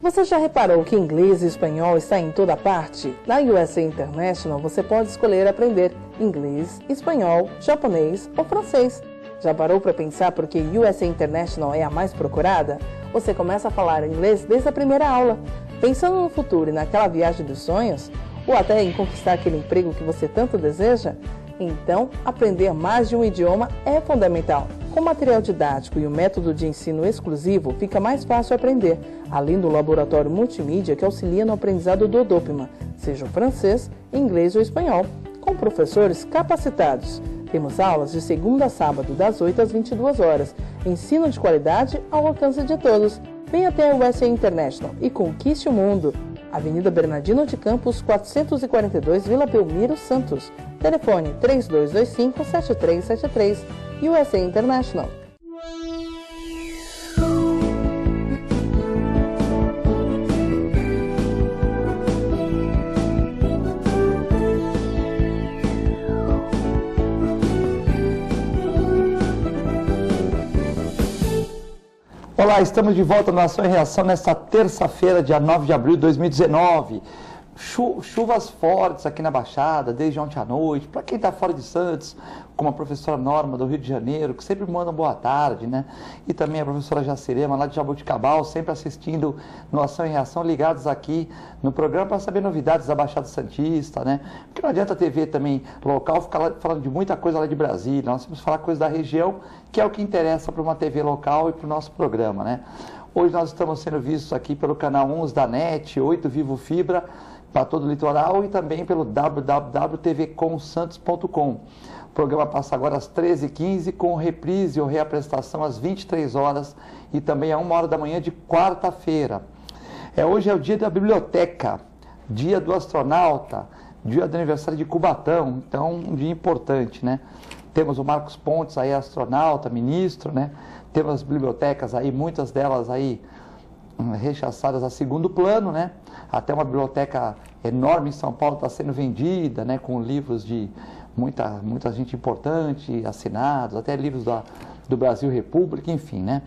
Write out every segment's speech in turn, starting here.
Você já reparou que inglês e espanhol está em toda parte? Na USA International você pode escolher aprender inglês, espanhol, japonês ou francês. Já parou para pensar por que USA International é a mais procurada? Você começa a falar inglês desde a primeira aula. Pensando no futuro e naquela viagem dos sonhos? Ou até em conquistar aquele emprego que você tanto deseja? Então, aprender mais de um idioma é fundamental. Com material didático e o método de ensino exclusivo, fica mais fácil aprender, além do laboratório multimídia que auxilia no aprendizado do Dopima, seja o francês, inglês ou espanhol, com professores capacitados. Temos aulas de segunda a sábado, das 8 às 22 horas. Ensino de qualidade ao alcance de todos. Venha até a USA International e conquiste o mundo. Avenida Bernardino de Campos, 442, Vila Belmiro, Santos. Telefone 3225-7373. USA International. Olá, estamos de volta no Ação e Reação nesta terça-feira, dia 9 de abril de 2019. Chuvas fortes aqui na Baixada, desde ontem à noite. Para quem está fora de Santos, como a professora Norma do Rio de Janeiro, que sempre manda boa tarde, né? E também a professora Jacirema, lá de Jaboticabal, sempre assistindo no Ação e Reação, ligados aqui no programa para saber novidades da Baixada Santista, né? Porque não adianta a TV também local ficar lá falando de muita coisa lá de Brasília. Nós temos que falar coisa da região, que é o que interessa para uma TV local e para o nosso programa, né? Hoje nós estamos sendo vistos aqui pelo canal 11 da NET, 8 Vivo Fibra, para todo o litoral, e também pelo www.tvcomsantos.com. O programa passa agora às 13h15, com reprise ou reapresentação às 23 horas e também a 1h da manhã de quarta-feira. Hoje é o dia da biblioteca, dia do astronauta, dia do aniversário de Cubatão, então um dia importante, né? Temos o Marcos Pontes aí, astronauta, ministro, né? Temos as bibliotecas aí, muitas delas aí rechaçadas a segundo plano, né? Até uma biblioteca enorme em São Paulo está sendo vendida, né? Com livros de muita gente importante, assinados, até livros do Brasil República, enfim, né?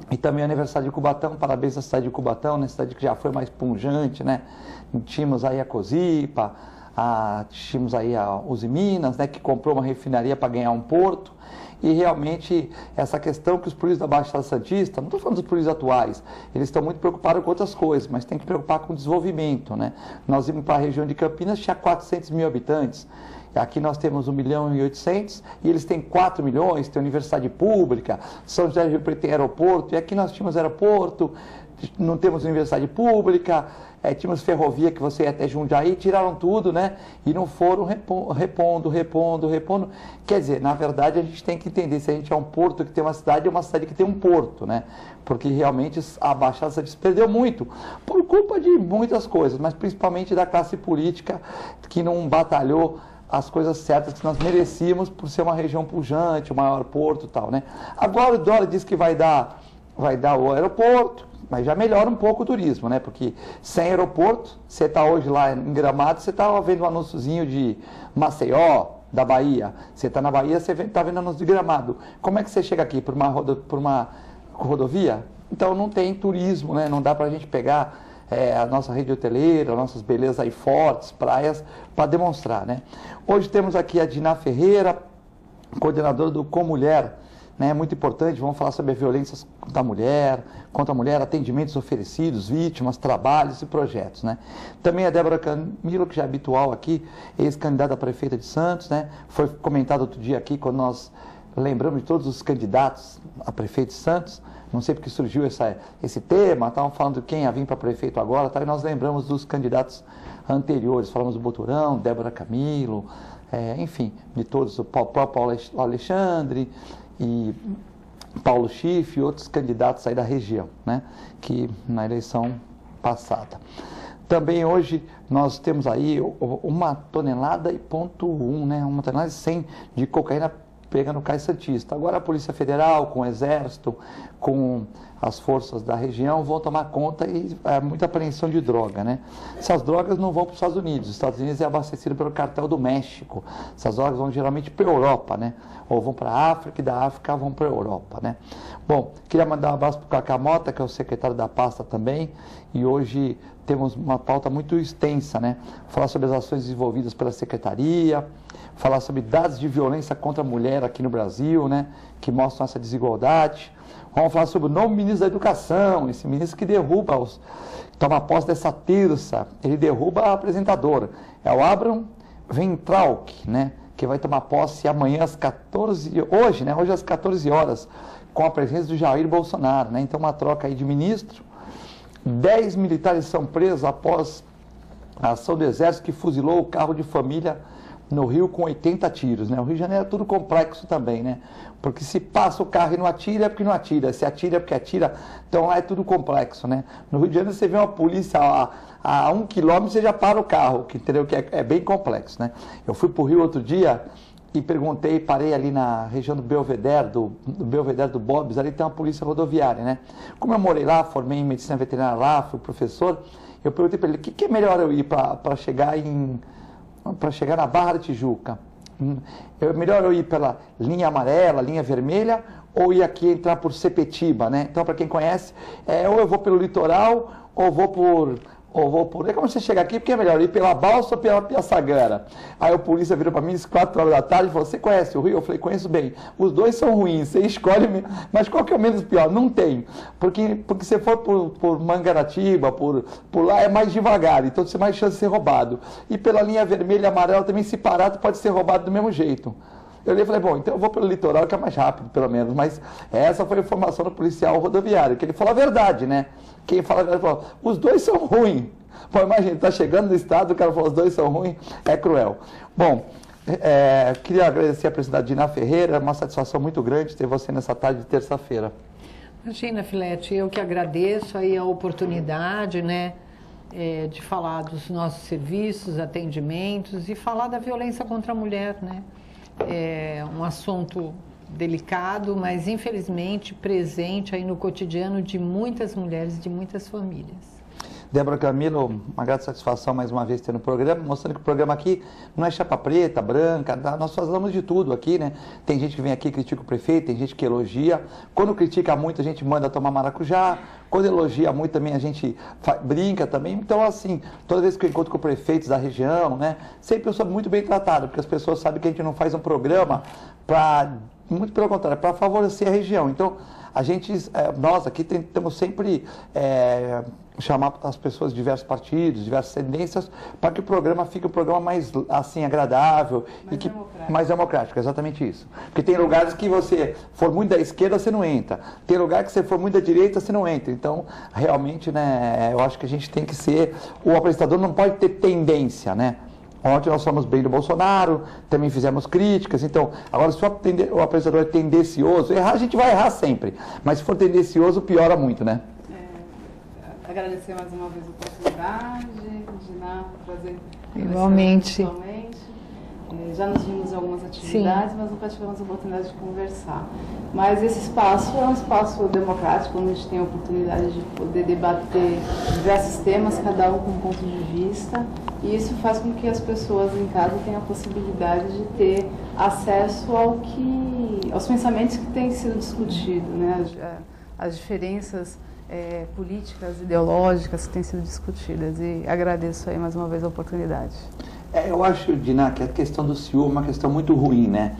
E também o aniversário de Cubatão, parabéns à cidade de Cubatão, né? Cidade que já foi mais pungente, né? Tínhamos aí a Cosipa, tínhamos aí a Uzi Minas, né? Que comprou uma refinaria para ganhar um porto. E realmente essa questão que os polícias da Baixada Santista, não estou falando dos polícias atuais, eles estão muito preocupados com outras coisas, mas tem que preocupar com o desenvolvimento, né? Nós íamos para a região de Campinas, tinha 400 mil habitantes. Aqui nós temos 1.800.000 e eles têm 4 milhões, tem universidade pública, São José do Rio Preto tem aeroporto, e aqui nós tínhamos aeroporto, não temos universidade pública, tínhamos ferrovia que você ia até Jundiaí, tiraram tudo, né? E não foram repondo. Quer dizer, na verdade a gente tem que entender se a gente é um porto que tem uma cidade, é uma cidade que tem um porto, né? Porque realmente a Baixada Santista perdeu muito, por culpa de muitas coisas, mas principalmente da classe política que não batalhou as coisas certas que nós merecíamos por ser uma região pujante, o maior porto e tal, né? Agora o Dória diz que vai dar o aeroporto, mas já melhora um pouco o turismo, né? Porque sem aeroporto, você está hoje lá em Gramado, você está vendo um anúnciozinho de Maceió, da Bahia. Você está na Bahia, você está vendo anúncio de Gramado. Como é que você chega aqui? Por uma rodovia? Então não tem turismo, né? Não dá para a gente pegar a nossa rede hoteleira, nossas belezas aí fortes, praias, para demonstrar, né? Hoje temos aqui a Diná Ferreira, coordenadora do Comulher, né? Muito importante, vamos falar sobre a violência contra a mulher, atendimentos oferecidos, vítimas, trabalhos e projetos, né? Também a Débora Camilo, que já é habitual aqui, ex-candidata a prefeita de Santos, né? Foi comentado outro dia aqui, quando nós lembramos de todos os candidatos a prefeito de Santos, não sei porque surgiu esse tema, estavam falando de quem ia vir para prefeito agora, tá? E nós lembramos dos candidatos anteriores, falamos do Boturão, Débora Camilo, enfim, de todos, o próprio Alexandre e Paulo Schiff e outros candidatos aí da região, né? Que na eleição passada. Também hoje nós temos aí 1,1 tonelada, né? 1 tonelada e 100 de cocaína pega no Cais Santista. Agora a Polícia Federal, com o Exército, com as forças da região vão tomar conta e muita apreensão de droga, né? Essas drogas não vão para os Estados Unidos. Os Estados Unidos é abastecido pelo cartel do México. Essas drogas vão geralmente para a Europa, né? Ou vão para a África e da África vão para a Europa, né? Bom, queria mandar um abraço para o Cacá Mota, que é o secretário da pasta também, e hoje temos uma pauta muito extensa, né? Falar sobre as ações desenvolvidas pela Secretaria, falar sobre dados de violência contra a mulher aqui no Brasil, né? Que mostram essa desigualdade. Vamos falar sobre o novo ministro da Educação, esse ministro que toma posse dessa terça, ele derruba a apresentadora. É o Abraham Weintraub, né? Que vai tomar posse amanhã às 14 horas, com a presença do Jair Bolsonaro, né? Então, uma troca aí de ministro. 10 militares são presos após a ação do Exército que fuzilou o carro de família no Rio com 80 tiros, né? O Rio de Janeiro é tudo complexo também, né? Porque se passa o carro e não atira, é porque não atira. Se atira, é porque atira. Então lá é tudo complexo, né? No Rio de Janeiro você vê uma polícia a 1 quilômetro, você já para o carro, entendeu? Que é bem complexo, né? Eu fui para o Rio outro dia e parei ali na região do Belvedere, do Belvedere do Bob's, ali tem uma polícia rodoviária, né? Como eu morei lá, formei em medicina veterinária lá, fui professor, eu perguntei para ele, o que é melhor eu ir para chegar na Barra da Tijuca? É melhor eu ir pela linha amarela, linha vermelha, ou ir aqui entrar por Sepetiba, né? Então, para quem conhece, ou eu vou pelo litoral, ou vou por... É como você chegar aqui, porque é melhor ir pela Balsa ou pela Piaçagara. Aí o polícia virou para mim às 4 horas da tarde e falou, você conhece o Rio? Eu falei, conheço bem. Os dois são ruins, você escolhe, mas qual que é o menos pior? Não tem. Porque se for por Mangaratiba, por lá é mais devagar, então você tem mais chance de ser roubado. E pela linha vermelha e amarela também, se parar, tu pode ser roubado do mesmo jeito. Eu falei, bom, então eu vou pelo litoral, que é mais rápido, pelo menos. Mas essa foi a informação do policial rodoviário, que ele falou a verdade, né? Quem fala a verdade falou, os dois são ruins. Pô, imagina, tá chegando no estado, o cara falou, os dois são ruins, é cruel. Bom, queria agradecer a presidente Dina Ferreira, é uma satisfação muito grande ter você nessa tarde de terça-feira. Imagina, Filete, eu que agradeço aí a oportunidade, né? De falar dos nossos serviços, atendimentos e falar da violência contra a mulher, né? É um assunto delicado, mas infelizmente presente aí no cotidiano de muitas mulheres, de muitas famílias. Débora Camilo, uma grata satisfação mais uma vez ter no programa, mostrando que o programa aqui não é chapa preta, branca, nós falamos de tudo aqui, né? Tem gente que vem aqui e critica o prefeito, tem gente que elogia. Quando critica muito, a gente manda tomar maracujá. Quando elogia muito também, a gente brinca também. Então, assim, toda vez que eu encontro com prefeitos da região, né? Sempre eu sou muito bem tratado, porque as pessoas sabem que a gente não faz um programa muito pelo contrário, para favorecer a região. Então, nós aqui tentamos sempre chamar as pessoas de diversos partidos, diversas tendências, para que o programa fique um programa mais assim, agradável mais democrático, exatamente isso. Porque tem lugares que você for muito da esquerda, você não entra. Tem lugar que você for muito da direita, você não entra. Então, realmente, né, eu acho que a gente tem que ser... O apresentador não pode ter tendência, né? Ontem nós falamos bem do Bolsonaro, também fizemos críticas, então, agora se o apresentador é tendencioso, errar a gente vai errar sempre, mas se for tendencioso, piora muito, né? Agradecer mais uma vez a oportunidade, Dina, prazer. Igualmente. Já nos vimos em algumas atividades, sim, mas nunca tivemos a oportunidade de conversar. Mas esse espaço é um espaço democrático, onde a gente tem a oportunidade de poder debater diversos temas, cada um com um ponto de vista, e isso faz com que as pessoas em casa tenham a possibilidade de ter acesso aos pensamentos que têm sido discutidos, né? As diferenças políticas, ideológicas que têm sido discutidas, e agradeço aí mais uma vez a oportunidade. Eu acho, Dina, que a questão do ciúme é uma questão muito ruim, né?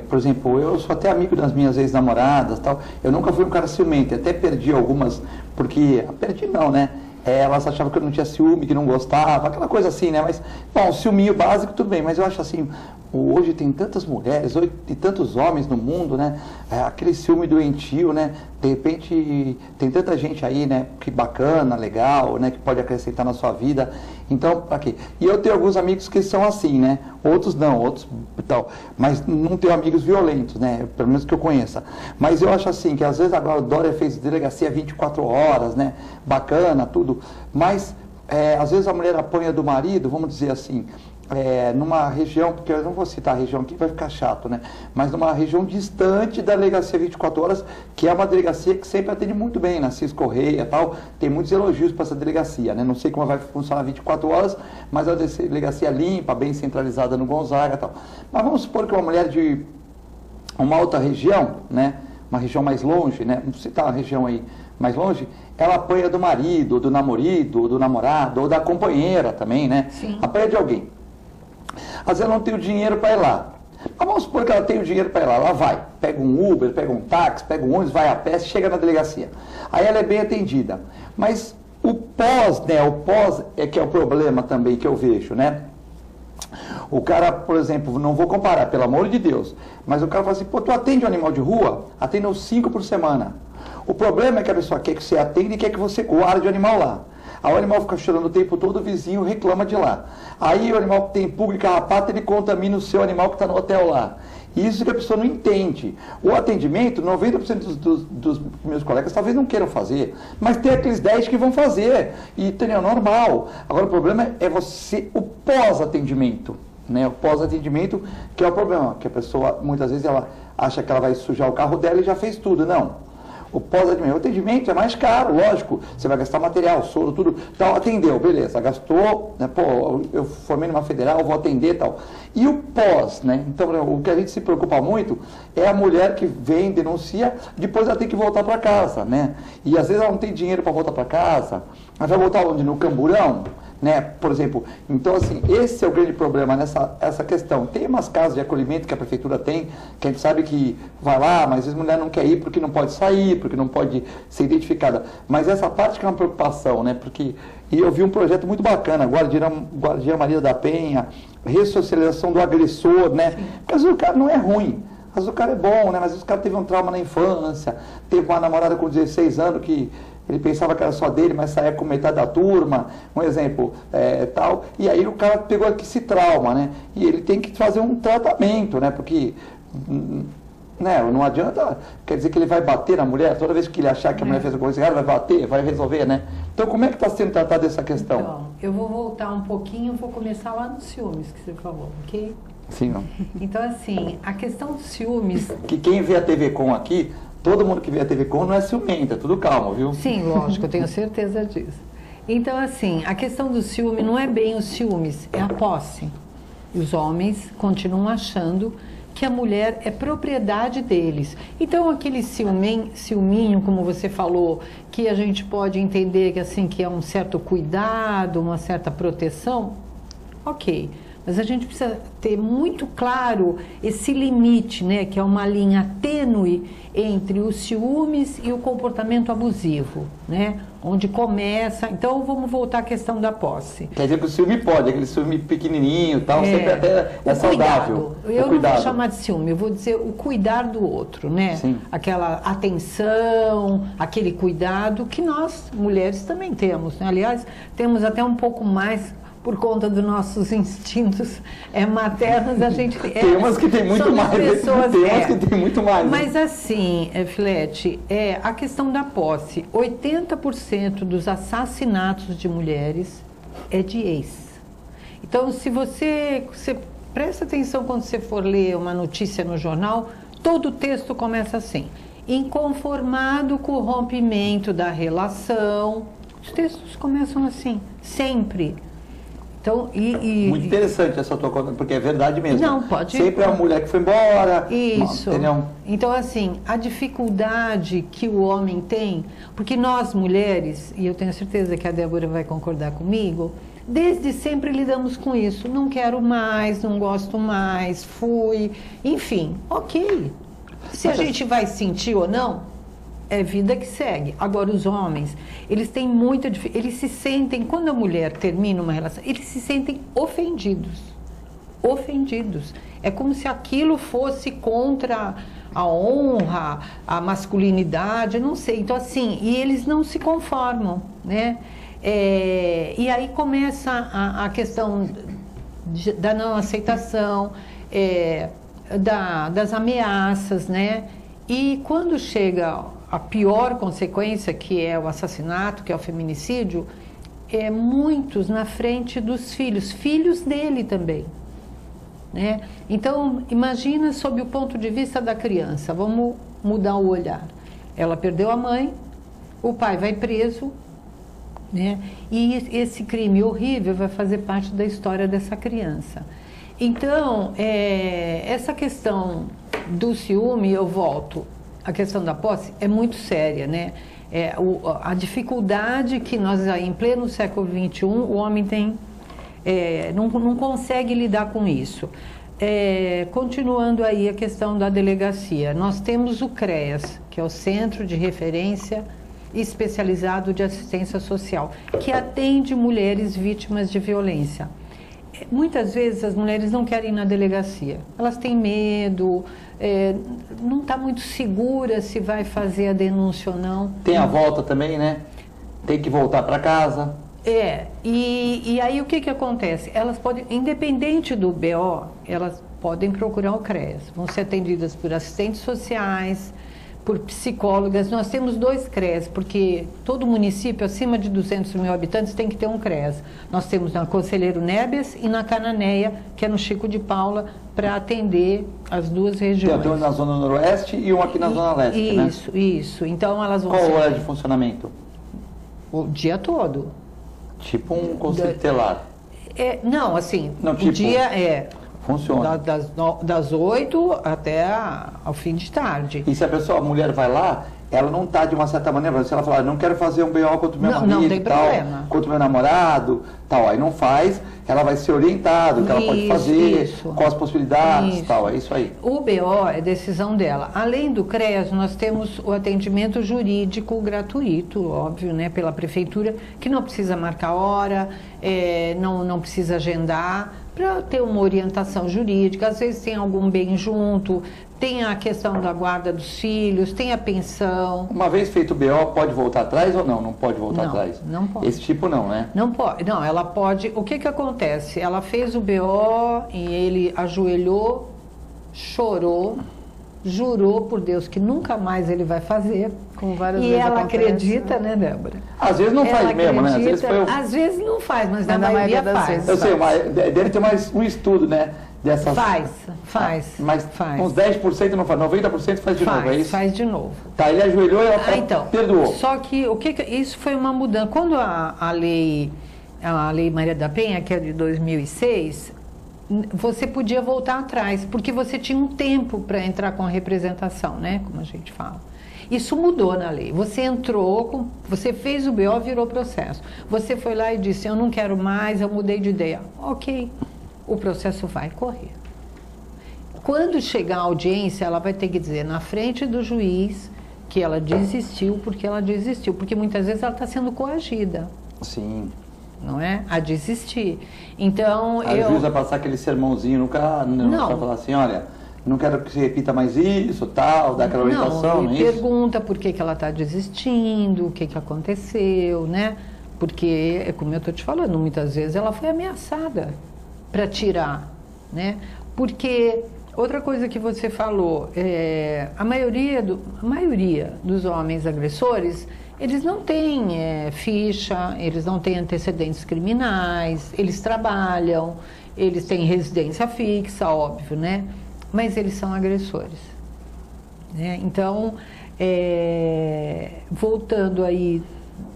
Por exemplo, eu sou até amigo das minhas ex-namoradas, tal. Eu nunca fui um cara ciumento, até perdi algumas, porque... Perdi não, né? Elas achavam que eu não tinha ciúme, que não gostava, aquela coisa assim, né? Mas, bom, ciúminho básico, tudo bem, mas eu acho assim, hoje tem tantas mulheres e tantos homens no mundo, né? Aquele ciúme doentio, né? De repente, tem tanta gente aí, né? Que bacana, legal, né? Que pode acrescentar na sua vida. Então, pra quê? E eu tenho alguns amigos que são assim, né? Outros não, outros tal. Mas não tenho amigos violentos, né? Pelo menos que eu conheça. Mas eu acho assim, que às vezes agora o Dória fez delegacia 24 horas, né? Bacana, tudo. Mas, às vezes a mulher apanha do marido, vamos dizer assim, numa região, porque eu não vou citar a região aqui, vai ficar chato, né? Mas numa região distante da delegacia 24 horas, que é uma delegacia que sempre atende muito bem, Narciso Correia e tal, tem muitos elogios para essa delegacia, né? Não sei como vai funcionar 24 horas, mas é uma delegacia limpa, bem centralizada no Gonzaga e tal. Mas vamos supor que uma mulher de uma outra região, né? Uma região mais longe, né? Vamos citar uma região aí mais longe, ela apanha do marido, do namorado, do namorado, ou da companheira também, né? Sim. Apanha de alguém. Às vezes ela não tem o dinheiro para ir lá. Mas vamos supor que ela tem o dinheiro para ir lá. Ela vai, pega um Uber, pega um táxi, pega um ônibus, vai a pé, chega na delegacia. Aí ela é bem atendida. Mas o pós, né? O pós é que é o problema também que eu vejo, né? O cara, por exemplo, não vou comparar, pelo amor de Deus, mas o cara fala assim, pô, tu atende um animal de rua? Atende uns 5 por semana. O problema é que a pessoa quer que você atenda e quer que você guarde o animal lá. Aí o animal fica chorando o tempo todo, o vizinho reclama de lá. Aí o animal tem pulga e carrapato, ele contamina o seu animal que está no hotel lá. Isso que a pessoa não entende. O atendimento, 90% dos meus colegas talvez não queiram fazer, mas tem aqueles 10 que vão fazer. E é normal. Agora o problema é o pós-atendimento. Né? O pós-atendimento que é o problema, que a pessoa muitas vezes ela acha que ela vai sujar o carro dela e já fez tudo. Não. O pós-atendimento, o atendimento é mais caro, lógico, você vai gastar material, soro, tudo, então atendeu, beleza, gastou, né, pô, eu formei numa federal, vou atender e tal. E o pós, né, então o que a gente se preocupa muito é a mulher que vem, denuncia, depois ela tem que voltar para casa, né, e às vezes ela não tem dinheiro para voltar para casa, ela vai voltar onde? No camburão? Né? Por exemplo, então assim, esse é o grande problema essa questão. Tem umas casas de acolhimento que a prefeitura tem, que a gente sabe que vai lá, mas às vezes a mulher não quer ir porque não pode sair, porque não pode ser identificada. Mas essa parte que é uma preocupação, né? Porque e eu vi um projeto muito bacana, Guardia Maria da Penha, ressocialização do agressor, né? Sim. Porque às vezes o cara não é ruim. Às vezes o cara é bom, né? Mas às vezes o cara teve um trauma na infância, teve uma namorada com 16 anos que ele pensava que era só dele, mas saía com metade da turma, um exemplo, tal. E aí o cara pegou esse trauma, né? E ele tem que fazer um tratamento, né? Porque né, não adianta, quer dizer que ele vai bater na mulher, toda vez que ele achar que a mulher fez alguma coisa errada, vai bater, vai resolver, né? Então como é que está sendo tratada essa questão? Então, eu vou voltar um pouquinho, vou começar lá nos ciúmes que você falou, ok? Sim, não. Então assim, a questão dos ciúmes... Que quem vê a TV Com aqui... Todo mundo que vê a TV Com não é ciumento, é tudo calmo, viu? Sim, lógico, eu tenho certeza disso. Então, assim, a questão do ciúme não é bem os ciúmes, é a posse. Os homens continuam achando que a mulher é propriedade deles. Então, aquele ciúminho, como você falou, que a gente pode entender que, assim, que é um certo cuidado, uma certa proteção, ok. Mas a gente precisa ter muito claro esse limite, né, que é uma linha tênue entre os ciúmes e o comportamento abusivo, né, onde começa... Então, vamos voltar à questão da posse. Quer dizer que o ciúme pode, aquele ciúme pequenininho, tal, sempre até é saudável. Eu não vou chamar de ciúme, eu vou dizer o cuidar do outro, né? Sim. Aquela atenção, aquele cuidado que nós, mulheres, também temos, né? Aliás, temos até um pouco mais... por conta dos nossos instintos maternos, a gente... tem umas que tem muito mais, pessoas, tem umas que tem muito mais. Mas assim, Filete, a questão da posse, 80% dos assassinatos de mulheres é de ex. Então, se você presta atenção quando você for ler uma notícia no jornal, todo o texto começa assim, inconformado com o rompimento da relação, os textos começam assim, sempre. Então, muito interessante essa tua conta, porque é verdade mesmo. Não, pode... Sempre é uma mulher que foi embora. Isso. Entendeu? Então, assim, a dificuldade que o homem tem, porque nós mulheres, e eu tenho certeza que a Débora vai concordar comigo, desde sempre lidamos com isso. Não quero mais, não gosto mais, fui, enfim, ok. Se a gente vai sentir ou não, é vida que segue. Agora, os homens, eles têm muita dificuldade, eles se sentem, quando a mulher termina uma relação, eles se sentem ofendidos. Ofendidos. É como se aquilo fosse contra a honra, a masculinidade, não sei. Então, assim, e eles não se conformam, né? E aí começa a questão da não aceitação, das ameaças, né? E quando chega a pior consequência, que é o assassinato, que é o feminicídio, muitos na frente dos filhos dele também. Né? Então, imagina sob o ponto de vista da criança, vamos mudar o olhar. Ela perdeu a mãe, o pai vai preso, né? E esse crime horrível vai fazer parte da história dessa criança. Então, essa questão do ciúme, eu volto, a questão da posse é muito séria, né? A dificuldade que nós, em pleno século XXI, o homem tem, não consegue lidar com isso. Continuando aí a questão da delegacia, nós temos o CREAS, que é o Centro de Referência Especializado de Assistência Social, que atende mulheres vítimas de violência. Muitas vezes as mulheres não querem ir na delegacia, elas têm medo, não está muito segura se vai fazer a denúncia ou não. Tem a volta também, né? Tem que voltar para casa. E aí o que acontece? Elas podem, independente do BO, elas podem procurar o CREAS. Vão ser atendidas por assistentes sociais, por psicólogas. Nós temos 2 CREAS, porque todo município acima de 200 mil habitantes tem que ter um CREAS. Nós temos na Conselheiro Nebias e na Cananéia, que é no Chico de Paula, para atender as 2 regiões. Tem um na Zona Noroeste e um aqui na Zona Leste, né? Isso. Então elas vão Qual o horário de funcionamento? O dia todo. Tipo um conselho tutelar. Não, assim, não, tipo, o dia funciona. Das 8 até ao fim de tarde. E se a mulher vai lá, ela não está de uma certa maneira, se ela falar, não quero fazer um BO contra o meu marido, não tem tal, problema. contra o meu namorado, tal, aí não faz, ela vai ser orientada, o que ela pode fazer, quais as possibilidades, tal, é isso aí. O BO é decisão dela. Além do CREAS, nós temos o atendimento jurídico gratuito, óbvio, né, pela prefeitura, que não precisa marcar hora, não precisa agendar, para ter uma orientação jurídica. Às vezes tem algum bem junto, tem a questão da guarda dos filhos, tem a pensão. Uma vez feito o BO, pode voltar atrás ou não? Não pode voltar atrás? Não pode. Esse tipo não, né? Não pode. Não, ela pode. O que acontece? Ela fez o BO e ele ajoelhou, chorou, jurou por Deus que nunca mais ele vai fazer. Como várias e vezes ela acontece, acredita, né, Débora? Às vezes não faz mesmo, né? Às vezes não faz, mas na maioria das faz. vezes Eu sei, mas deve ter mais um estudo, né? Dessas... Faz. Mas faz. uns 10% não faz, 90% faz de novo, é isso? Faz de novo. Tá, ele ajoelhou e ela perdoou. Só que isso foi uma mudança. Quando a lei Maria da Penha, que é de 2006, você podia voltar atrás, porque você tinha um tempo para entrar com a representação, né? Como a gente fala. Isso mudou na lei. Você entrou, você fez o BO, virou processo. Você foi lá e disse, eu não quero mais, eu mudei de ideia. Ok, o processo vai correr. Quando chegar a audiência, ela vai ter que dizer na frente do juiz que ela desistiu, porque muitas vezes ela está sendo coagida. Sim. Não é? A desistir. Então, a juiz vai passar aquele sermãozinho no cara, não vai falar assim, olha, não quero que você repita mais isso, tal, dar aquela orientação, não é isso? Pergunta por que ela está desistindo, o que aconteceu, né? Porque, é como eu estou te falando, muitas vezes ela foi ameaçada para tirar, né? Porque, outra coisa que você falou, a maioria dos homens agressores, eles não têm ficha, eles não têm antecedentes criminais, eles trabalham, eles têm residência fixa, óbvio, né? Mas eles são agressores, né? Então, voltando aí,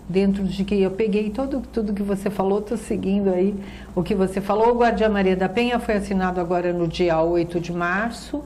dentro de que eu peguei tudo que você falou, estou seguindo aí o que você falou. O Guardiã Maria da Penha foi assinado agora no dia 8 de março,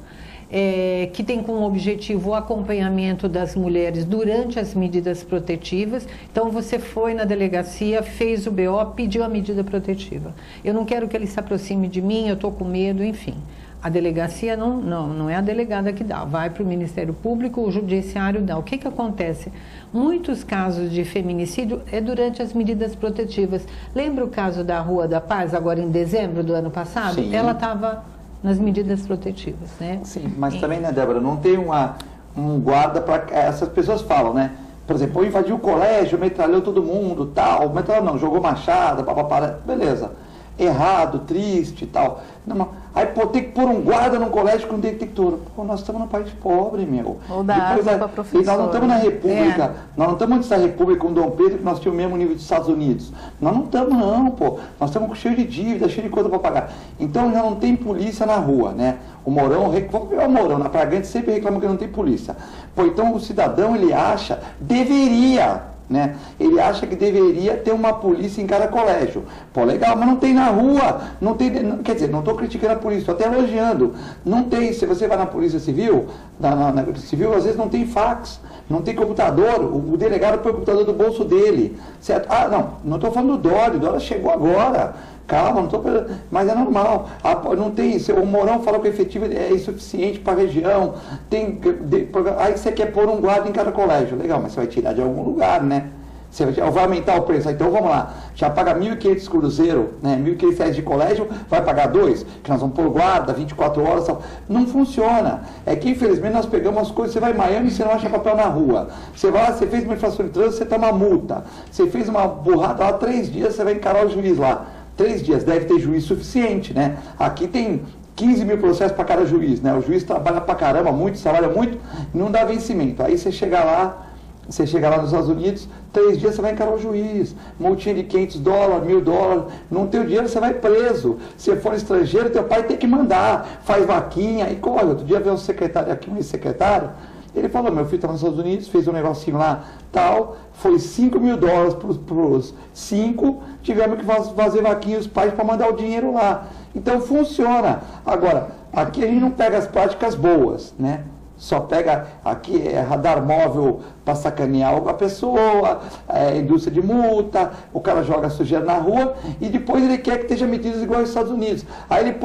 que tem como objetivo o acompanhamento das mulheres durante as medidas protetivas. Então, você foi na delegacia, fez o BO, pediu a medida protetiva. Eu não quero que ele se aproxime de mim, eu estou com medo, enfim. A delegacia não é a delegada que dá, vai para o Ministério Público, o Judiciário dá. O que acontece? Muitos casos de feminicídio é durante as medidas protetivas. Lembra o caso da Rua da Paz, agora em dezembro do ano passado? Sim. Ela estava nas medidas protetivas, né? Sim, mas também, né, Débora, não tem um guarda para... Essas pessoas falam, né? Por exemplo, invadiu o colégio, metralhou todo mundo, tal. Metralhou não, jogou machada, papapá, beleza. errado, triste e tal. Não, aí pô, tem que pôr um guarda num colégio com detector. Pô, nós estamos num país pobre, meu. Ou dar arma para professor. E nós não estamos na República, nós não estamos antes da República com Dom Pedro, que nós tínhamos o mesmo nível dos Estados Unidos. Nós não estamos não, pô. Nós estamos cheio de dívida, cheio de coisa para pagar. Então já não tem polícia na rua, né? O Mourão, vamos pegar o Mourão, na Pragantes sempre reclama que não tem polícia. Pô, então o cidadão, ele acha, deveria, né? Ele acha que deveria ter uma polícia em cada colégio. Pô, legal, mas não tem na rua, não tem, quer dizer, não estou criticando a polícia, estou até elogiando. Não tem, se você vai na polícia civil, na civil, às vezes não tem fax, não tem computador, o delegado põe o computador do bolso dele, certo? Ah, não estou falando do Dória, o Dória chegou agora. Calma, não estou. Mas é normal. Não tem. O Mourão fala que o efetivo é insuficiente para a região. Aí você quer pôr um guarda em cada colégio. Legal, mas você vai tirar de algum lugar, né? Você vai aumentar o preço. Então vamos lá. Já paga 1.500 cruzeiro, né? 1.500 reais de colégio, vai pagar 2, que nós vamos pôr guarda, 24 horas. Tal. Não funciona. É que infelizmente nós pegamos as coisas. Você vai em Miami e você não acha papel na rua. Você vai lá, você fez uma infração de trânsito, você toma multa. Você fez uma burrada lá, 3 dias, você vai encarar o juiz lá. 3 dias, deve ter juiz suficiente, né? Aqui tem 15 mil processos para cada juiz, né? O juiz trabalha pra caramba, muito, trabalha muito, não dá vencimento. Aí você chega lá nos Estados Unidos, 3 dias você vai encarar o juiz, multinha de $500, $1.000, não tem o dinheiro, você vai preso. Se for estrangeiro, teu pai tem que mandar, faz vaquinha e corre. Outro dia veio um secretário aqui, um ex-secretário, ele falou, meu filho estava nos Estados Unidos, fez um negocinho lá, tal, foi $5.000 para os 5, tivemos que fazer vaquinha os pais para mandar o dinheiro lá. Então funciona. Agora, aqui a gente não pega as práticas boas, né? Só pega, aqui é radar móvel para sacanear a pessoa, indústria de multa, o cara joga sujeira na rua e depois ele quer que esteja medidas igual aos Estados Unidos. Aí ele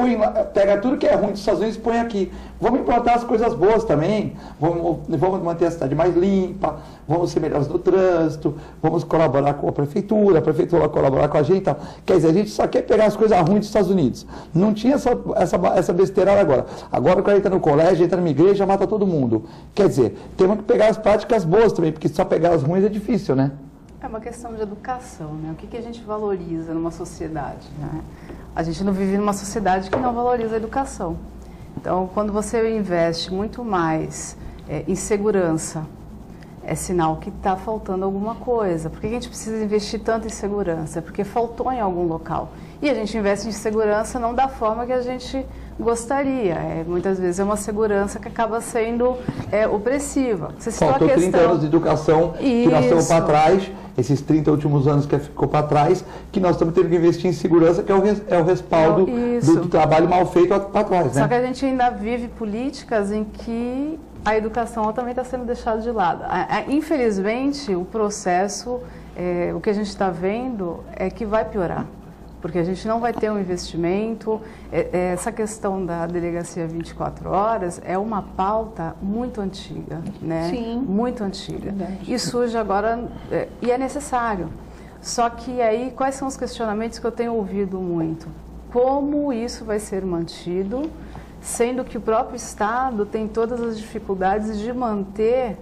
pega tudo que é ruim dos Estados Unidos e põe aqui. Vamos implantar as coisas boas também, vamos manter a cidade mais limpa, vamos ser melhores no trânsito, vamos colaborar com a prefeitura vai colaborar com a gente. Tal. Quer dizer, a gente só quer pegar as coisas ruins dos Estados Unidos. Não tinha essa besteirada agora. Agora o cara entra no colégio, entra numa igreja, mata todo mundo. Quer dizer, temos que pegar as práticas boas também, porque só pegar as ruins é difícil, né? É uma questão de educação, né? O que a gente valoriza numa sociedade, né? A gente não vive numa sociedade que não valoriza a educação. Então, quando você investe muito mais em segurança, é sinal que está faltando alguma coisa. Por que a gente precisa investir tanto em segurança? Porque faltou em algum local. E a gente investe em segurança não da forma que a gente gostaria. Muitas vezes é uma segurança que acaba sendo opressiva. Você citou faltou a questão... 30 anos de educação que nós estamos para trás, esses 30 últimos anos que ficou para trás, que nós estamos tendo que investir em segurança, que é o respaldo do trabalho mal feito para trás. Né? Só que a gente ainda vive políticas em que a educação também está sendo deixada de lado. Infelizmente, o processo, o que a gente está vendo é que vai piorar. Porque a gente não vai ter um investimento. Essa questão da delegacia 24 horas é uma pauta muito antiga, né? Sim. Muito antiga. Verdade. E surge agora, e é necessário. Só que aí, quais são os questionamentos que eu tenho ouvido muito? Como isso vai ser mantido, sendo que o próprio Estado tem todas as dificuldades de manter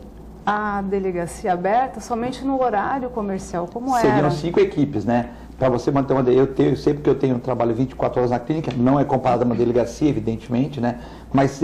a delegacia aberta somente no horário comercial, como era? Seriam 5 equipes, né? Para você manter uma... Eu sei que eu tenho um trabalho 24 horas na clínica, não é comparado a uma delegacia, evidentemente, né? Mas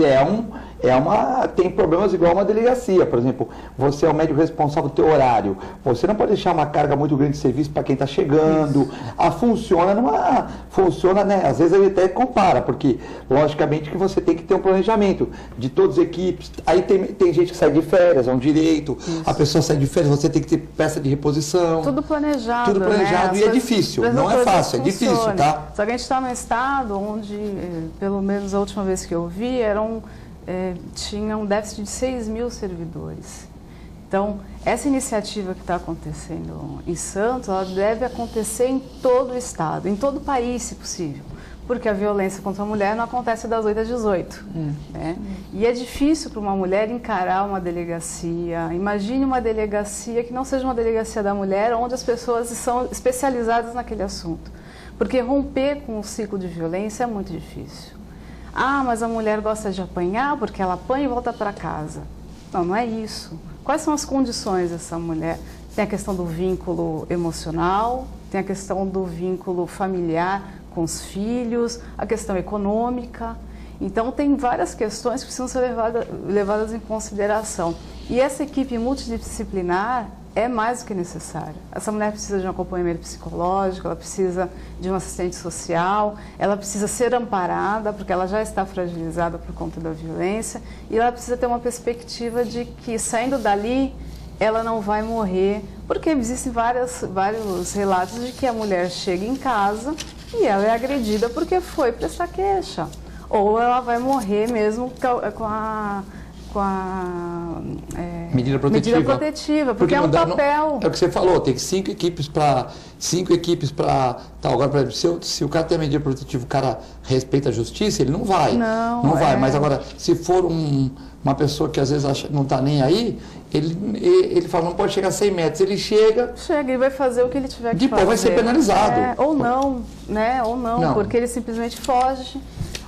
tem problemas igual a uma delegacia. Por exemplo, você é o médico responsável do teu horário. Você não pode deixar uma carga muito grande de serviço para quem está chegando. Funciona, né? Às vezes ele até compara, porque logicamente que você tem que ter um planejamento de todas as equipes. Aí tem gente que sai de férias, é um direito. Isso. A pessoa sai de férias, você tem que ter peça de reposição. Tudo planejado. Tudo planejado, né? E é difícil. Não é fácil, é difícil, tá? Só que a gente está num estado onde, pelo menos a última vez que eu vi, tinha um déficit de 6 mil servidores. Então, essa iniciativa que está acontecendo em Santos, ela deve acontecer em todo o estado, em todo o país, se possível. Porque a violência contra a mulher não acontece das 8 às 18. Né? E é difícil para uma mulher encarar uma delegacia. Imagine uma delegacia que não seja uma delegacia da mulher, onde as pessoas são especializadas naquele assunto. Porque romper com o ciclo de violência é muito difícil. Ah, mas a mulher gosta de apanhar porque ela apanha e volta para casa. Não, não é isso. Quais são as condições dessa mulher? Tem a questão do vínculo emocional, tem a questão do vínculo familiar com os filhos, a questão econômica. Então, tem várias questões que precisam ser levadas em consideração. E essa equipe multidisciplinar é mais do que necessária. Essa mulher precisa de um acompanhamento psicológico, ela precisa de um assistente social, ela precisa ser amparada, porque ela já está fragilizada por conta da violência, e ela precisa ter uma perspectiva de que, saindo dali, ela não vai morrer, porque existem vários relatos de que a mulher chega em casa e ela é agredida porque foi prestar queixa. Ou ela vai morrer mesmo com a medida protetiva, porque é um papel. É o que você falou, tem 5 equipes para tal. Agora, por exemplo, se o cara tem medida protetiva, o cara respeita a justiça, ele não vai. Não vai, mas agora, se for uma pessoa que às vezes não está nem aí, ele fala, não pode chegar a 100 metros, ele chega e vai fazer o que ele tiver que fazer. Depois vai ser penalizado. Ou não, né? Ou não, porque ele simplesmente foge.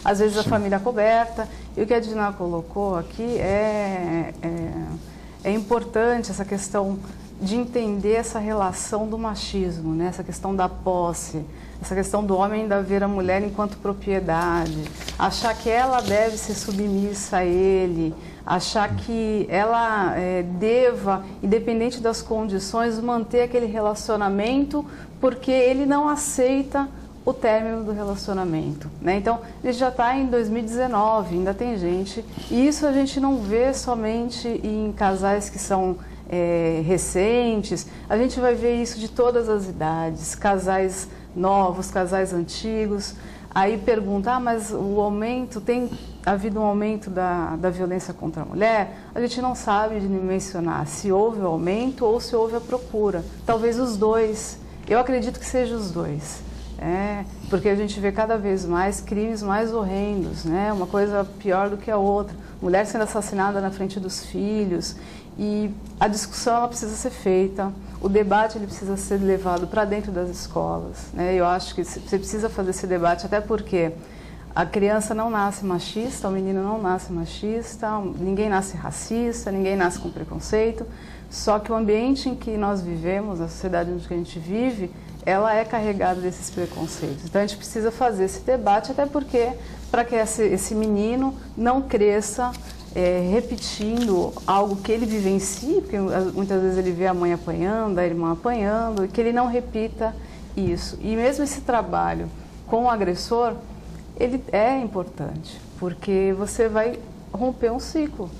Às vezes a família coberta. E o que a Dina colocou aqui é importante, essa questão de entender essa relação do machismo, né? Essa questão da posse, essa questão do homem ainda ver a mulher enquanto propriedade, achar que ela deve ser submissa a ele, achar que ela deva, independente das condições, manter aquele relacionamento porque ele não aceita o término do relacionamento, né? Então, ele já está em 2019, ainda tem gente, e isso a gente não vê somente em casais que são recentes, a gente vai ver isso de todas as idades, casais novos, casais antigos. Aí pergunta, mas o aumento, tem havido um aumento da violência contra a mulher? A gente não sabe de mencionar se houve o aumento ou se houve a procura, talvez os dois, eu acredito que seja os dois. Porque a gente vê cada vez mais crimes mais horrendos, né? Uma coisa pior do que a outra. Mulher sendo assassinada na frente dos filhos. E a discussão ela precisa ser feita, o debate ele precisa ser levado para dentro das escolas, né? Eu acho que você precisa fazer esse debate, até porque a criança não nasce machista, o menino não nasce machista, ninguém nasce racista, ninguém nasce com preconceito. Só que o ambiente em que nós vivemos, a sociedade em que a gente vive, ela é carregada desses preconceitos. Então, a gente precisa fazer esse debate, até porque, para que esse menino não cresça repetindo algo que ele vivencia, porque muitas vezes ele vê a mãe apanhando, a irmã apanhando, e que ele não repita isso. E mesmo esse trabalho com o agressor, ele é importante, porque você vai romper um ciclo.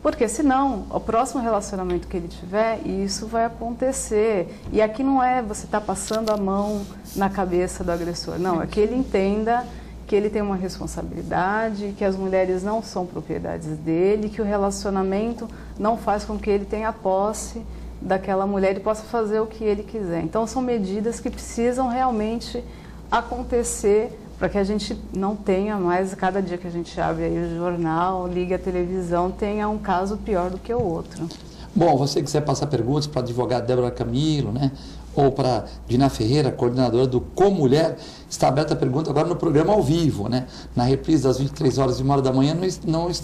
Porque senão, o próximo relacionamento que ele tiver, isso vai acontecer. E aqui não é você estar passando a mão na cabeça do agressor. Não, é que ele entenda que ele tem uma responsabilidade, que as mulheres não são propriedades dele, que o relacionamento não faz com que ele tenha posse daquela mulher e possa fazer o que ele quiser. Então, são medidas que precisam realmente acontecer para que a gente não tenha mais, cada dia que a gente abre aí o jornal, liga a televisão, tenha um caso pior do que o outro. Bom, você quiser passar perguntas para a advogada Débora Camilo, né? Ou para Dina Ferreira, coordenadora do Com Mulher, está aberta a pergunta agora no programa ao vivo, né? Na reprise das 23 horas e 1h da manhã,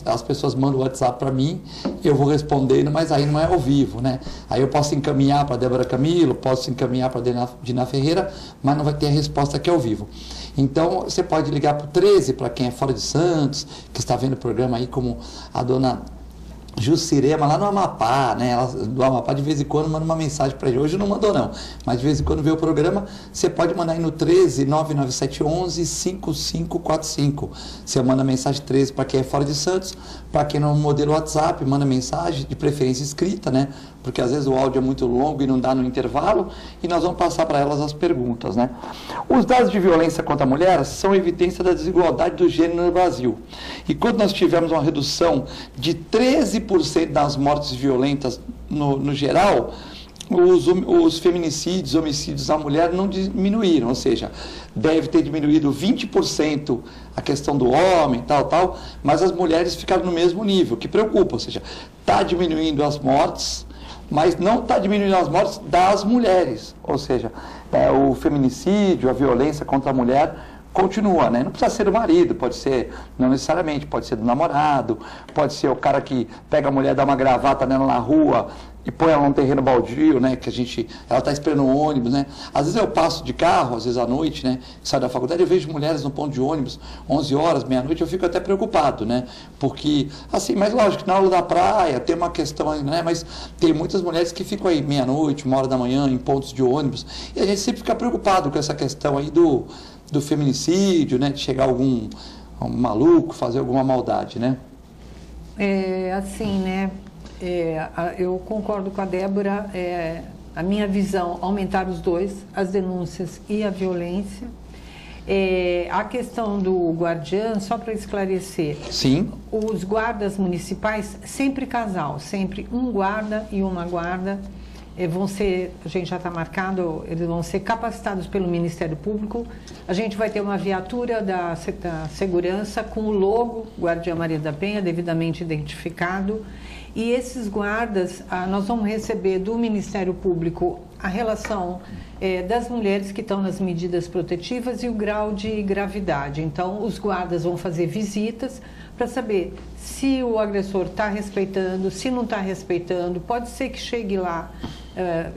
as pessoas mandam o WhatsApp para mim, eu vou respondendo, mas aí não é ao vivo, né? Aí eu posso encaminhar para a Débora Camilo, posso encaminhar para a Dina Ferreira, mas não vai ter a resposta aqui ao vivo. Então, você pode ligar para o 13, para quem é fora de Santos, que está vendo o programa aí, como a dona Jucirema, lá no Amapá, né? Ela, do Amapá, de vez em quando, manda uma mensagem para ele. Hoje não mandou, não. Mas de vez em quando vê o programa, você pode mandar aí no 13 99711 5545. Você manda mensagem 13 para quem é fora de Santos, para quem não modelo WhatsApp, manda mensagem, de preferência escrita, né? Porque às vezes o áudio é muito longo e não dá no intervalo, e nós vamos passar para elas as perguntas, né? Os dados de violência contra a mulher são evidência da desigualdade do gênero no Brasil. E quando nós tivemos uma redução de 13% das mortes violentas no geral, os feminicídios, homicídios à mulher não diminuíram, ou seja, deve ter diminuído 20% a questão do homem, tal, mas as mulheres ficaram no mesmo nível, que preocupa, ou seja, está diminuindo as mortes, mas não está diminuindo as mortes das mulheres, ou seja, o feminicídio, a violência contra a mulher continua, né? Não precisa ser do marido, pode ser, não necessariamente, pode ser do namorado, pode ser o cara que pega a mulher, dá uma gravata nela na rua e põe ela num terreno baldio, né, ela está esperando um ônibus, né, às vezes eu passo de carro, às vezes à noite, né, saio da faculdade, eu vejo mulheres no ponto de ônibus, 11 horas, meia-noite, eu fico até preocupado, né, porque, assim, mas lógico, na hora da praia tem uma questão, né, mas tem muitas mulheres que ficam aí meia-noite, 1 hora da manhã, em pontos de ônibus, e a gente sempre fica preocupado com essa questão aí do feminicídio, né, de chegar um maluco, fazer alguma maldade, né. Assim, né, eu concordo com a Débora, a minha visão, aumentar os dois, as denúncias e a violência. A questão do guardiã, só para esclarecer, sim, os guardas municipais, sempre casal, sempre um guarda e uma guarda, a gente já está marcado, eles vão ser capacitados pelo Ministério Público, a gente vai ter uma viatura da segurança com o logo Guardiã Maria da Penha, devidamente identificado, e esses guardas, nós vamos receber do Ministério Público a relação das mulheres que estão nas medidas protetivas e o grau de gravidade. Então, os guardas vão fazer visitas para saber se o agressor está respeitando, se não está respeitando. Pode ser que chegue lá,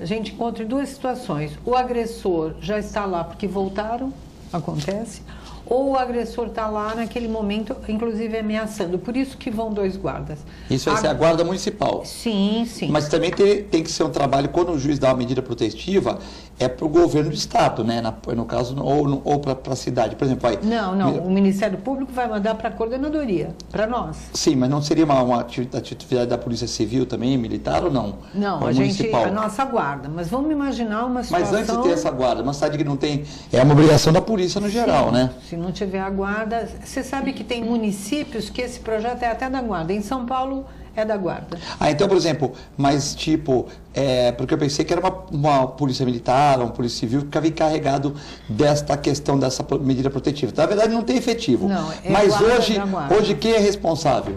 a gente encontre 2 situações. O agressor já está lá porque voltaram, acontece, ou o agressor está lá naquele momento, inclusive ameaçando. Por isso que vão 2 guardas. Isso vai ser a guarda municipal. Sim, sim. Mas também tem que ser um trabalho, quando o juiz dá uma medida protetiva, para o governo do estado, né? No caso, ou para a cidade. Por exemplo, Não, o Ministério Público vai mandar para a coordenadoria, para nós. Sim, mas não seria uma atividade da Polícia Civil também, militar ou não? Não, a nossa guarda. Mas vamos imaginar uma situação... Mas antes de ter essa guarda, uma cidade que não tem... É uma obrigação da polícia no geral, né? Se não tiver a guarda... Você sabe que tem municípios que esse projeto é até da guarda. Em São Paulo é da guarda. Então, por exemplo, mas tipo... porque eu pensei que era uma polícia militar, uma polícia civil que ficava encarregado desta questão, dessa medida protetiva. Na verdade, não tem efetivo. Não, mas hoje quem é responsável?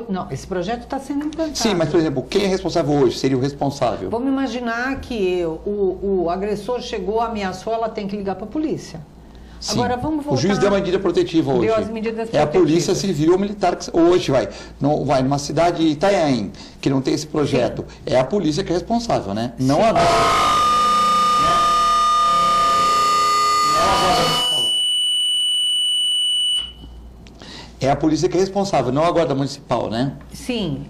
Não, esse projeto está sendo implantado. Sim, mas, por exemplo, quem é responsável hoje? Seria o responsável? Vamos imaginar que o agressor chegou, ameaçou, ela tem que ligar para a polícia. Sim. Agora vamos voltar... O juiz deu uma medida protetiva hoje. Deu as medidas protetivas. É a polícia civil ou militar que hoje vai numa cidade de Itanhaém, que não tem esse projeto. Sim. É a polícia que é responsável, né? Sim. Não a nossa. É a polícia que é responsável, não a guarda municipal, né? Sim,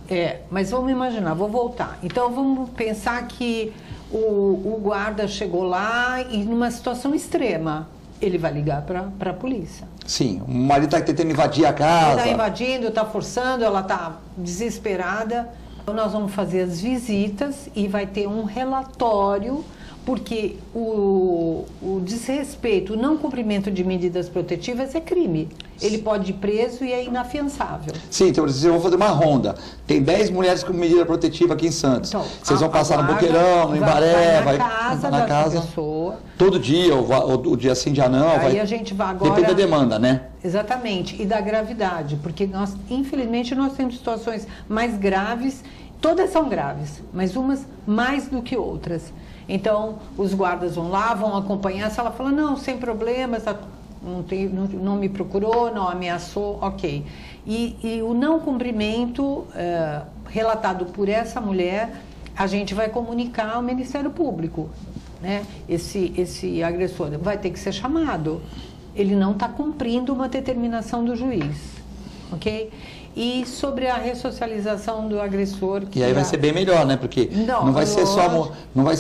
mas vamos imaginar, vou voltar. Então vamos pensar que o guarda chegou lá e numa situação extrema, ele vai ligar para a polícia. Sim, o marido está tentando invadir a casa. Ele está invadindo, está forçando, ela está desesperada. Então nós vamos fazer as visitas e vai ter um relatório, porque o desrespeito, o não cumprimento de medidas protetivas é crime. Ele pode ir preso e é inafiançável. Sim, então vocês vão fazer uma ronda. Tem 10 mulheres com medida protetiva aqui em Santos. Então, vocês vão passar no Boqueirão, no Embaré, vai na casa da pessoa. Todo dia, ou dia sim, dia não. Aí a gente vai agora... Depende da demanda, né? Exatamente, e da gravidade, porque infelizmente, nós temos situações mais graves, todas são graves, mas umas mais do que outras. Então, os guardas vão lá, vão acompanhar, se ela fala, não, sem problemas, não me procurou, não ameaçou, ok. E o não cumprimento relatado por essa mulher, a gente vai comunicar ao Ministério Público, né? Esse agressor vai ter que ser chamado. Ele não está cumprindo uma determinação do juiz, ok? E sobre a ressocialização do agressor... E aí vai ser bem melhor, né? Porque não vai ser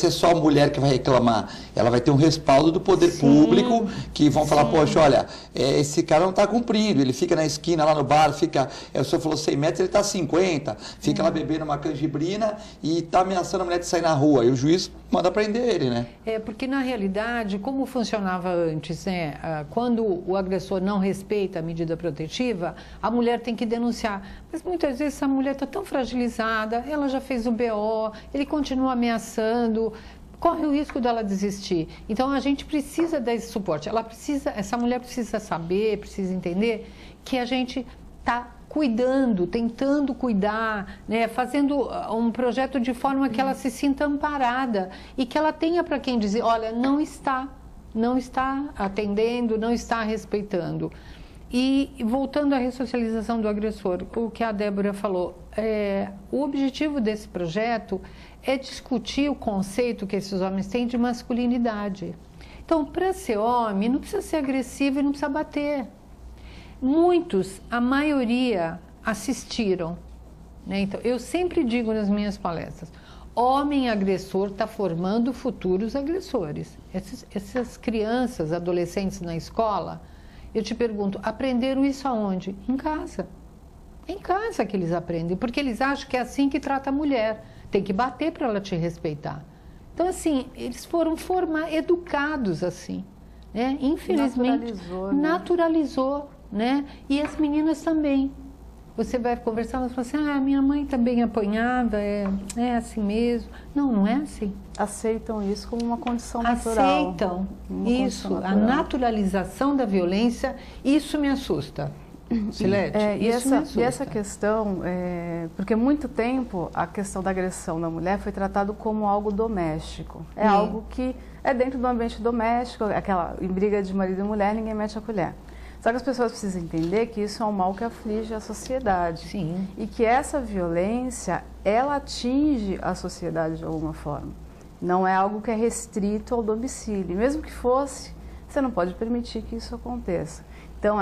só a mulher que vai reclamar. Ela vai ter um respaldo do poder público, que vão falar, poxa, olha, esse cara não está cumprindo, ele fica na esquina, lá no bar, o senhor falou 100 metros, ele está a 50, fica lá bebendo uma canjibrina e está ameaçando a mulher de sair na rua. E o juiz manda prender ele, né? Porque na realidade, como funcionava antes, né? Quando o agressor não respeita a medida protetiva, a mulher tem que denunciar. Mas muitas vezes essa mulher está tão fragilizada, ela já fez o BO, ele continua ameaçando, corre o risco dela desistir. Então a gente precisa desse suporte. Essa mulher precisa saber, precisa entender que a gente está cuidando, tentando cuidar, né, fazendo um projeto de forma que ela se sinta amparada e que ela tenha para quem dizer, olha, não está atendendo, não está respeitando. E voltando à ressocialização do agressor, o que a Débora falou, o objetivo desse projeto é discutir o conceito que esses homens têm de masculinidade. Então, para ser homem, não precisa ser agressivo e não precisa bater. Muitos, a maioria, assistiram, né? Então, eu sempre digo nas minhas palestras, homem agressor está formando futuros agressores. Essas crianças, adolescentes na escola, eu te pergunto, aprenderam isso aonde? Em casa. É em casa que eles aprendem, porque eles acham que é assim que trata a mulher. Tem que bater para ela te respeitar. Então, assim, eles foram educados assim, né? Infelizmente, naturalizou, né? E as meninas também. Você vai conversar, elas falam assim, minha mãe também apanhava, é assim mesmo. Não, não é assim. Aceitam isso como uma condição natural. Aceitam isso, a naturalização da violência, isso me assusta. Silete, e essa questão, porque muito tempo a questão da agressão da mulher foi tratado como algo doméstico. É algo que é dentro do ambiente doméstico, aquela em briga de marido e mulher, ninguém mete a colher. Só que as pessoas precisam entender que isso é um mal que aflige a sociedade. Sim. E que essa violência, ela atinge a sociedade de alguma forma. Não é algo que é restrito ao domicílio. Mesmo que fosse, você não pode permitir que isso aconteça. Então,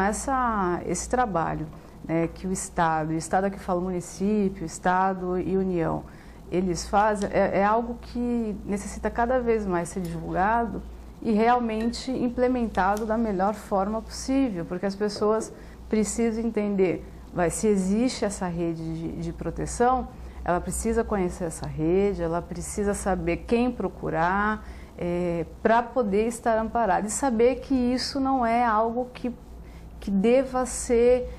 esse trabalho, né, que o Estado aqui fala município, Estado e União, eles fazem, é algo que necessita cada vez mais ser divulgado e realmente implementado da melhor forma possível, porque as pessoas precisam entender, se existe essa rede de proteção, ela precisa conhecer essa rede, ela precisa saber quem procurar para poder estar amparada e saber que isso não é algo que deva ser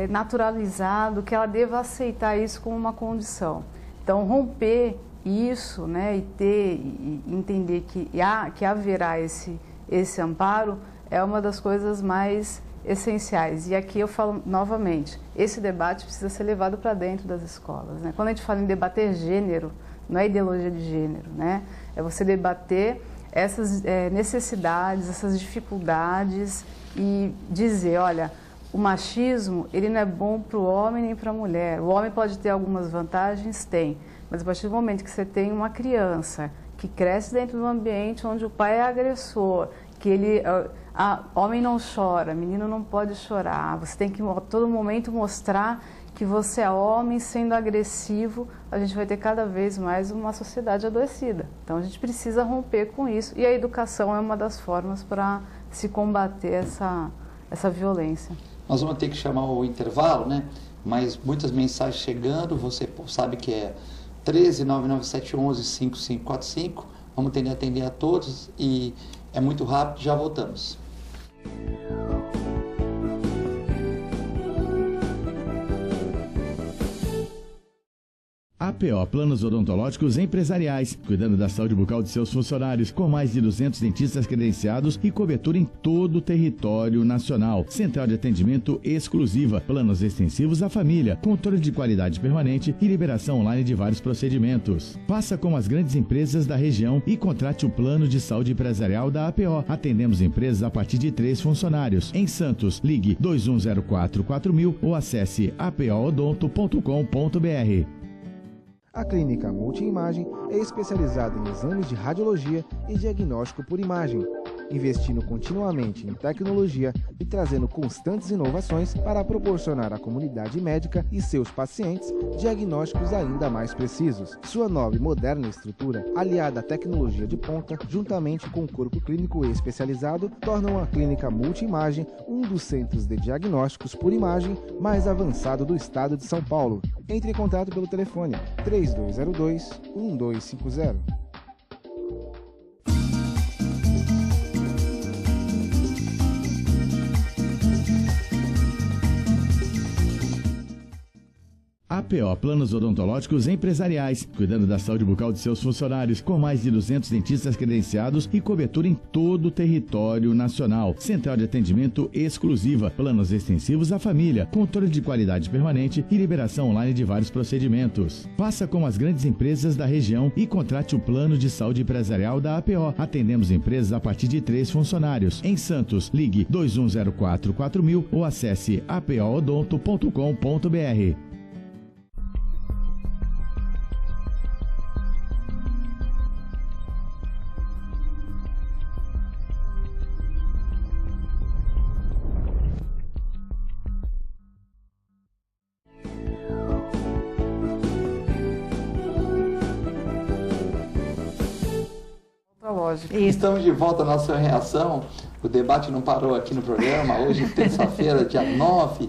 naturalizado, que ela deva aceitar isso como uma condição. Então, romper isso, né, e entender que haverá esse amparo é uma das coisas mais essenciais. E aqui eu falo novamente, esse debate precisa ser levado para dentro das escolas, né? Quando a gente fala em debater gênero, não é ideologia de gênero, né? É você debater essas necessidades, essas dificuldades e dizer, olha, o machismo, ele não é bom para o homem nem para a mulher. O homem pode ter algumas vantagens? Tem. Mas a partir do momento que você tem uma criança que cresce dentro de um ambiente onde o pai é agressor, que homem não chora, menino não pode chorar, você tem que a todo momento mostrar que você é homem sendo agressivo, a gente vai ter cada vez mais uma sociedade adoecida. Então a gente precisa romper com isso e a educação é uma das formas para se combater essa violência. Nós vamos ter que chamar o intervalo, né? Mas muitas mensagens chegando, você sabe que é 139971115545. Vamos tentar atender a todos e é muito rápido, já voltamos. APO Planos Odontológicos Empresariais, cuidando da saúde bucal de seus funcionários, com mais de 200 dentistas credenciados e cobertura em todo o território nacional. Central de atendimento exclusiva, planos extensivos à família, controle de qualidade permanente e liberação online de vários procedimentos. Faça como as grandes empresas da região e contrate o plano de saúde empresarial da APO. Atendemos empresas a partir de 3 funcionários. Em Santos, ligue 2104-4000 ou acesse apoodonto.com.br. A Clínica Multiimagem é especializada em exames de radiologia e diagnóstico por imagem, investindo continuamente em tecnologia e trazendo constantes inovações para proporcionar à comunidade médica e seus pacientes diagnósticos ainda mais precisos. Sua nova e moderna estrutura, aliada à tecnologia de ponta, juntamente com o corpo clínico especializado, tornam a Clínica Multiimagem um dos centros de diagnósticos por imagem mais avançado do estado de São Paulo. Entre em contato pelo telefone 3202-1250. APO Planos Odontológicos Empresariais, cuidando da saúde bucal de seus funcionários, com mais de 200 dentistas credenciados e cobertura em todo o território nacional. Central de atendimento exclusiva, planos extensivos à família, controle de qualidade permanente e liberação online de vários procedimentos. Faça como as grandes empresas da região e contrate o plano de saúde empresarial da APO. Atendemos empresas a partir de 3 funcionários. Em Santos, ligue 2104-4000 ou acesse apoodonto.com.br. Lógico. Estamos de volta à nossa reação. O debate não parou aqui no programa. Hoje, terça-feira, dia 9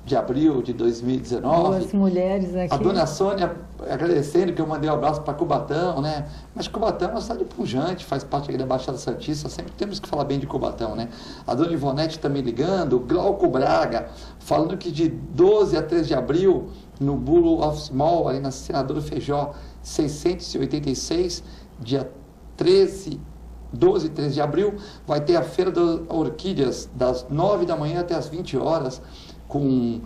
de abril de 2019. Duas mulheres aqui. A dona Sônia agradecendo que eu mandei um abraço para Cubatão, né? Mas Cubatão é uma cidade pujante, faz parte aqui da Baixada Santista, sempre temos que falar bem de Cubatão, né? A dona Ivonete também ligando, o Glauco Braga falando que de 12 a 13 de abril, no Bull Office Mall, ali na Senador Feijó 686, dia 12 e 13 de abril, vai ter a Feira das Orquídeas, das 9 da manhã até as 20 horas, com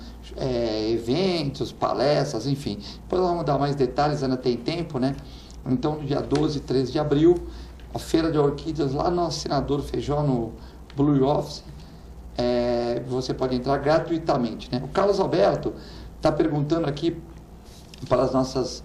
eventos, palestras, enfim. Depois vamos dar mais detalhes, ainda tem tempo, né? Então, no dia 12 e 13 de abril, a Feira de Orquídeas lá no Senador Feijó, no Blue Office, você pode entrar gratuitamente, né? O Carlos Alberto está perguntando aqui para as nossas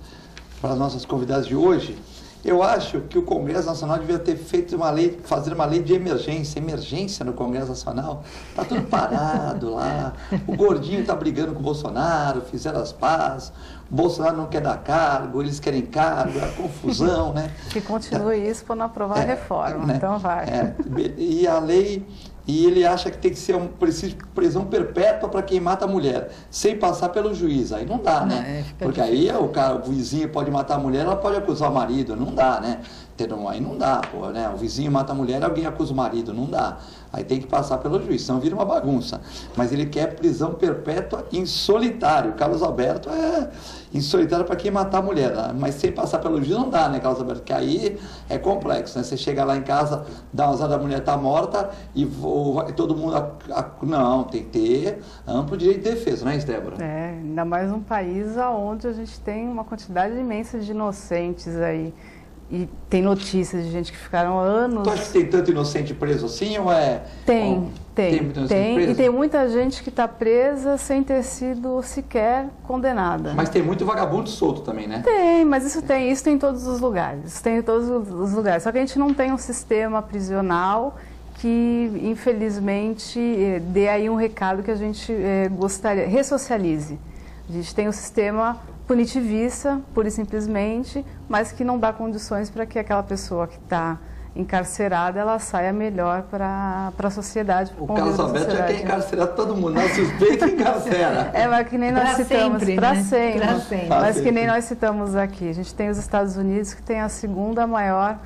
convidadas de hoje. Eu acho que o Congresso Nacional devia ter feito fazer uma lei de emergência no Congresso Nacional. Está tudo parado lá. O Gordinho está brigando com o Bolsonaro, fizeram as pazes. O Bolsonaro não quer dar cargo, eles querem cargo, é confusão, né? Que continue isso para não aprovar a reforma, né? Então vai. E a lei... E ele acha que tem que ser prisão perpétua para quem mata a mulher, sem passar pelo juiz. Aí não dá, né? Porque aí o vizinho pode matar a mulher, ela pode acusar o marido. Não dá, né? Aí não dá, pô, né? O vizinho mata a mulher, alguém acusa o marido. Não dá. Aí tem que passar pelo juiz, senão vira uma bagunça. Mas ele quer prisão perpétua em solitário. Carlos Alberto em solitário para quem matar a mulher. Né? Mas sem passar pelo juiz não dá, né, Carlos Alberto? Porque aí é complexo, né? Você chega lá em casa, dá uma usada, a mulher tá morta e todo mundo... Não, tem que ter amplo direito de defesa, não é isso, Débora? Ainda mais num país onde a gente tem uma quantidade imensa de inocentes aí. E tem notícias de gente que ficaram anos... Tu acha que tem tanto inocente preso assim ou é... Tem. E tem muita gente que está presa sem ter sido sequer condenada. Mas tem muito vagabundo solto também, né? Tem, mas isso tem em todos os lugares. Isso tem em todos os lugares. Só que a gente não tem um sistema prisional que, infelizmente, dê aí um recado que a gente gostaria... Ressocialize. A gente tem um sistema punitivista, pura e simplesmente, mas que não dá condições para que aquela pessoa que está encarcerada, ela saia melhor para a sociedade. O Carlos Alberto já quer encarcerar todo mundo, não suspeita e encarcera. Mas que nem nós citamos, para sempre. Mas que nem sempre. nós citamos aqui. A gente tem os Estados Unidos, que tem a segunda maior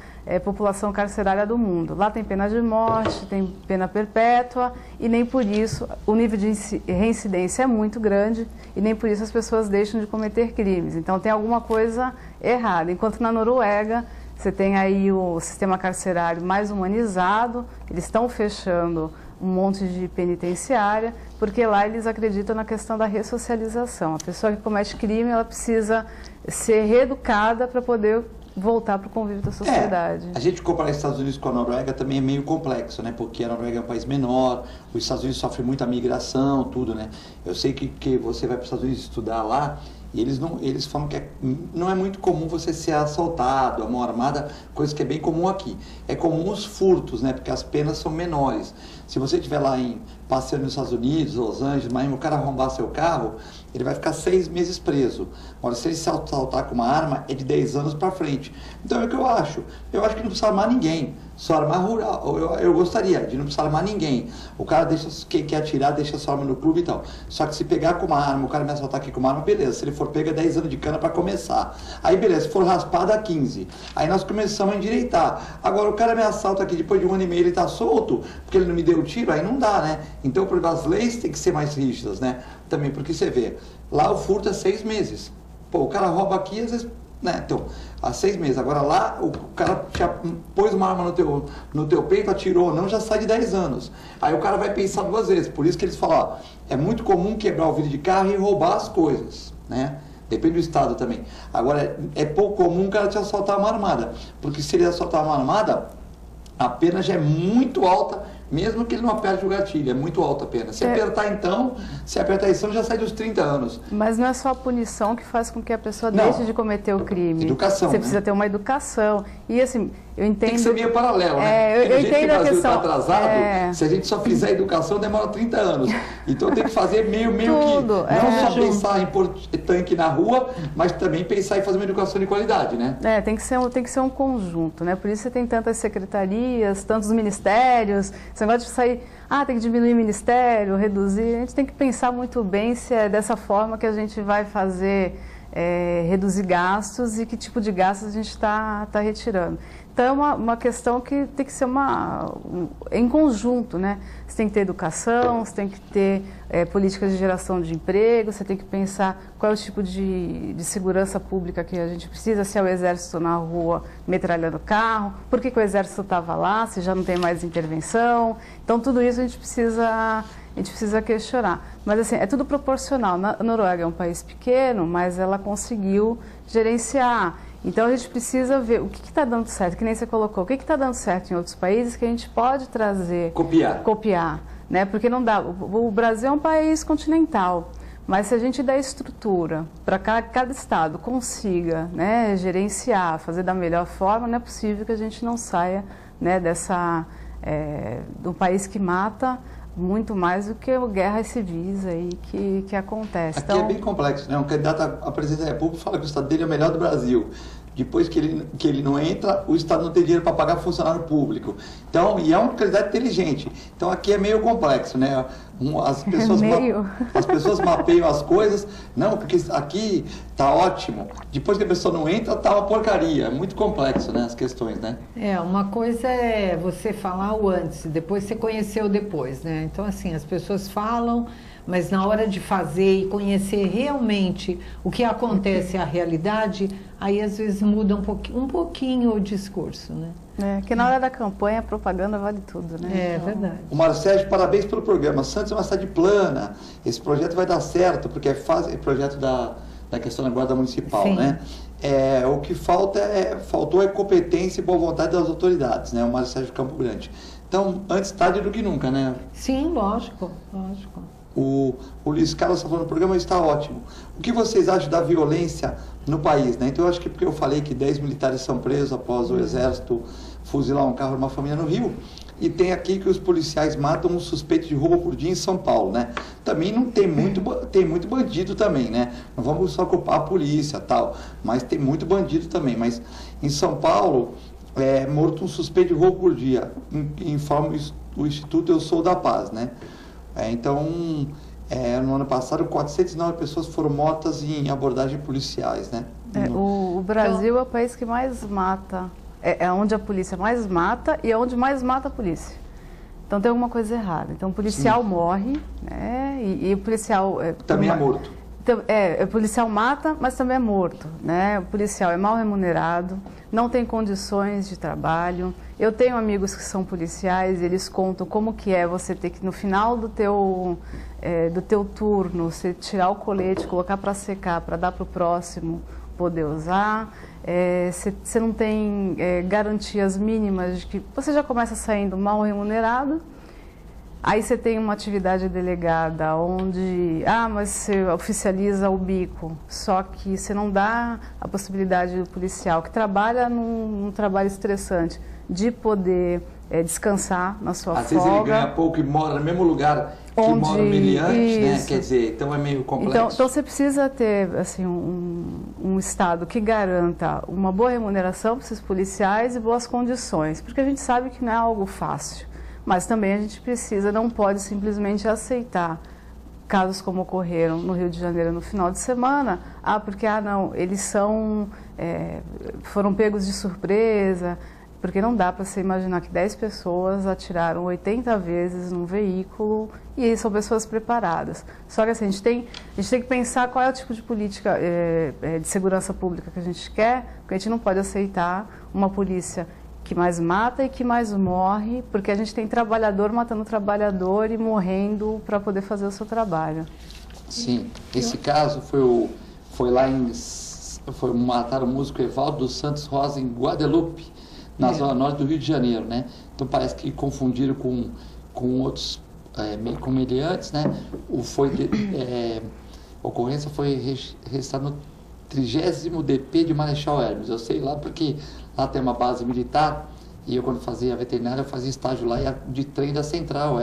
população carcerária do mundo. Lá tem pena de morte, tem pena perpétua, e nem por isso o nível de reincidência é muito grande, e nem por isso as pessoas deixam de cometer crimes. Então tem alguma coisa errada. Enquanto na Noruega você tem aí o sistema carcerário mais humanizado, eles estão fechando um monte de penitenciária, porque lá eles acreditam na questão da ressocialização. A pessoa que comete crime, ela precisa ser reeducada para poder voltar para o convívio da sociedade. A gente comparar os Estados Unidos com a Noruega também é meio complexo, né? Porque a Noruega é um país menor, os Estados Unidos sofrem muita migração, tudo, né? Eu sei que você vai para os Estados Unidos estudar lá, e eles falam que não é muito comum você ser assaltado, a mão armada, coisa que é bem comum aqui. É comum os furtos, né? Porque as penas são menores. Se você estiver lá passeando nos Estados Unidos, Los Angeles, mas o cara arrombar seu carro, ele vai ficar 6 meses preso. Agora, se ele se assaltar com uma arma, é de 10 anos para frente. Então, é o que eu acho. Eu acho que não precisa armar ninguém. Só armar rural. Eu gostaria de não precisar armar ninguém. O cara quer atirar, deixa sua arma no clube e tal. Só que se pegar com uma arma, o cara me assaltar aqui com uma arma, beleza. Se ele for pego, é 10 anos de cana para começar. Aí, beleza. Se for raspado, é 15. Aí nós começamos a endireitar. Agora, o cara me assalta aqui, depois de 1 ano e meio, ele tá solto, porque ele não me deu tiro, aí não dá, né? Então, as leis têm que ser mais rígidas, né? Também, porque você vê, lá o furto é 6 meses. Pô, o cara rouba aqui, às vezes, né? Então, há 6 meses. Agora lá, o cara já pôs uma arma no teu peito, atirou, não, já sai de 10 anos. Aí o cara vai pensar 2 vezes. Por isso que eles falam, ó, é muito comum quebrar o vidro de carro e roubar as coisas, né? Depende do estado também. Agora, é pouco comum o cara te assaltar uma armada. Porque se ele assaltar uma armada, a pena já é muito alta mesmo que ele não aperte o gatilho, é muito alta a pena. Se apertar então já sai dos 30 anos. Mas não é só a punição que faz com que a pessoa deixe de cometer o crime. Educação, Você precisa ter uma educação. E assim, eu entendo... Tem que ser meio paralelo, né? Eu entendo que o Brasil questão... está atrasado, se a gente só fizer educação, demora 30 anos. Então tem que fazer meio Tudo, que... Não só pensar em pôr tanque na rua, mas também pensar em fazer uma educação de qualidade, né? Tem que ser um conjunto, né? Por isso você tem tantas secretarias, tantos ministérios. Esse negócio de sair... tem que diminuir o ministério, reduzir. A gente tem que pensar muito bem se é dessa forma que a gente vai fazer... reduzir gastos e que tipo de gastos a gente está retirando. Então, é uma questão que tem que ser em conjunto, né? Você tem que ter educação, você tem que ter políticas de geração de emprego, você tem que pensar qual é o tipo de segurança pública que a gente precisa, se é o exército na rua metralhando carro, por que o exército estava lá, se já não tem mais intervenção. Então, tudo isso a gente precisa questionar. Mas, assim, é tudo proporcional. A Noruega é um país pequeno, mas ela conseguiu gerenciar. Então, a gente precisa ver o que está dando certo, que nem você colocou, o que está dando certo em outros países que a gente pode trazer... Copiar, né? Porque não dá... O Brasil é um país continental, mas se a gente der estrutura para cada estado consiga, né, gerenciar, fazer da melhor forma, não é possível que a gente não saia, né, de um país que mata... muito mais do que guerras civis aí que acontece. Aqui é bem complexo, né? Um candidato a presidente da República fala que o estado dele é o melhor do Brasil. Depois que ele não entra, o estado não tem dinheiro para pagar funcionário público. Então, e é um candidato inteligente. Então, aqui é meio complexo, né? As pessoas mapeiam as coisas. Não, porque aqui tá ótimo. Depois que a pessoa não entra, tá uma porcaria. É muito complexo, né? As questões, né? Uma coisa é você falar o antes, depois você conhecer o depois, né? Então, assim, as pessoas falam, mas na hora de fazer e conhecer realmente o que acontece, a realidade, aí às vezes muda um pouquinho o discurso, né? Porque na hora da campanha a propaganda vale tudo, né? É verdade. O Mário Sérgio, parabéns pelo programa. Santos é uma cidade plana. Esse projeto vai dar certo, porque é projeto da questão da guarda municipal, sim, né? O que faltou é competência e boa vontade das autoridades, né? O Mário Sérgio Campo Grande. Então, antes tarde do que nunca, né? Sim, lógico. O Luiz Carlos está falando, o programa está ótimo. O que vocês acham da violência no país, né? Então, eu acho que porque eu falei que 10 militares são presos após o exército fuzilar um carro de uma família no Rio, e tem aqui que os policiais matam um suspeito de roubo por dia em São Paulo, né? Também não tem muito bandido também, né? Não vamos só culpar a polícia tal, mas tem muito bandido também. Mas em São Paulo, morto um suspeito de roubo por dia, informa o Instituto Eu Sou da Paz, né? Então, no ano passado, 409 pessoas foram mortas em abordagens policiais, né? O Brasil é o país que mais mata, é onde a polícia mais mata e é onde mais mata a polícia. Então tem alguma coisa errada. Então o policial morre, né? E o policial... também é morto. O policial mata, mas também é morto, né? O policial é mal remunerado, não tem condições de trabalho. Eu tenho amigos que são policiais, eles contam como que é você ter que, no final do teu turno, você tirar o colete, colocar para secar, para dar para o próximo poder usar. Você não tem garantias mínimas de que você já começa saindo mal remunerado. Aí você tem uma atividade delegada onde, mas você oficializa o bico, só que você não dá a possibilidade do policial que trabalha num trabalho estressante de poder descansar na sua folga. Às vezes ele ganha pouco e mora no mesmo lugar que mora o meliante, né? Quer dizer, então é meio complexo. Então você precisa ter assim, um Estado que garanta uma boa remuneração para esses policiais e boas condições, porque a gente sabe que não é algo fácil. Mas também a gente não pode simplesmente aceitar casos como ocorreram no Rio de Janeiro no final de semana, porque eles foram pegos de surpresa, porque não dá para você imaginar que 10 pessoas atiraram 80 vezes num veículo e são pessoas preparadas. Só que assim, a gente tem que pensar qual é o tipo de política de segurança pública que a gente quer, porque a gente não pode aceitar uma polícia que mais mata e que mais morre, porque a gente tem trabalhador matando trabalhador e morrendo para poder fazer o seu trabalho. Sim, esse caso mataram o músico Evaldo dos Santos Rosa em Guadalupe, na Zona Norte do Rio de Janeiro, né? Então parece que confundiram com outros comediantes, né? A ocorrência foi registrada no 30º DP de Marechal Hermes. Eu sei lá porque lá tem uma base militar e eu, quando fazia veterinária, eu fazia estágio lá de trem da Central.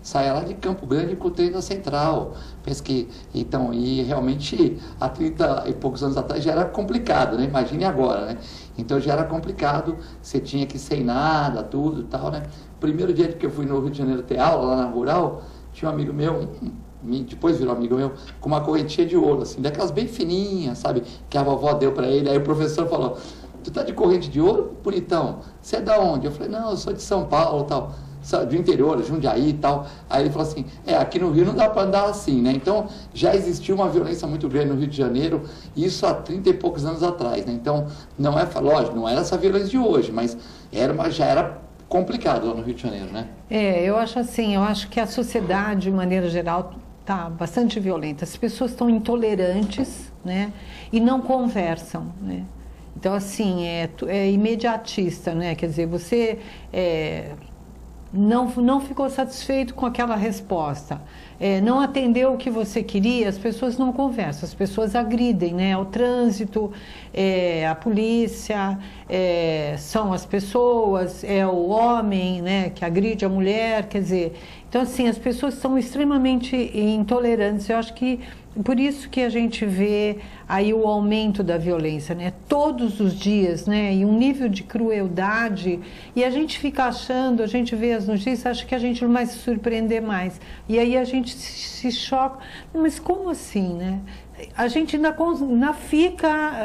Saia lá de Campo Grande com o trem da Central. Penso que, então, e realmente há 30 e poucos anos atrás já era complicado, né? Imagine agora, né? Então já era complicado, você tinha que ir sem nada, tudo e tal, né? Primeiro dia que eu fui no Rio de Janeiro ter aula, lá na Rural, tinha um amigo meu, depois virou amigo meu, com uma correntinha de ouro, assim, daquelas bem fininhas, sabe? Que a vovó deu para ele. Aí o professor falou: tu tá de corrente de ouro, bonitão? Você é da onde? Eu falei: não, eu sou de São Paulo, tal, do interior, Jundiaí e tal. Aí ele falou assim: aqui no Rio não dá para andar assim, né? Então já existiu uma violência muito grande no Rio de Janeiro, isso há 30 e poucos anos atrás, né? Então não é, lógico, não era essa violência de hoje, mas já era complicado lá no Rio de Janeiro, né? Eu acho assim, eu acho que a sociedade, de maneira geral, está bastante violenta. As pessoas estão intolerantes, né? E não conversam, né? Então, assim, é imediatista, né? Quer dizer, você não ficou satisfeito com aquela resposta, não atendeu o que você queria, as pessoas não conversam, as pessoas agridem, né? O trânsito, a polícia, são as pessoas, é o homem, né, que agride a mulher, quer dizer... Então, assim, as pessoas são extremamente intolerantes. Eu acho que por isso que a gente vê aí o aumento da violência, né? Todos os dias, né? E um nível de crueldade. E a gente fica achando, a gente vê as notícias, acha que a gente não vai se surpreender mais. E aí a gente se choca. Mas como assim, né? A gente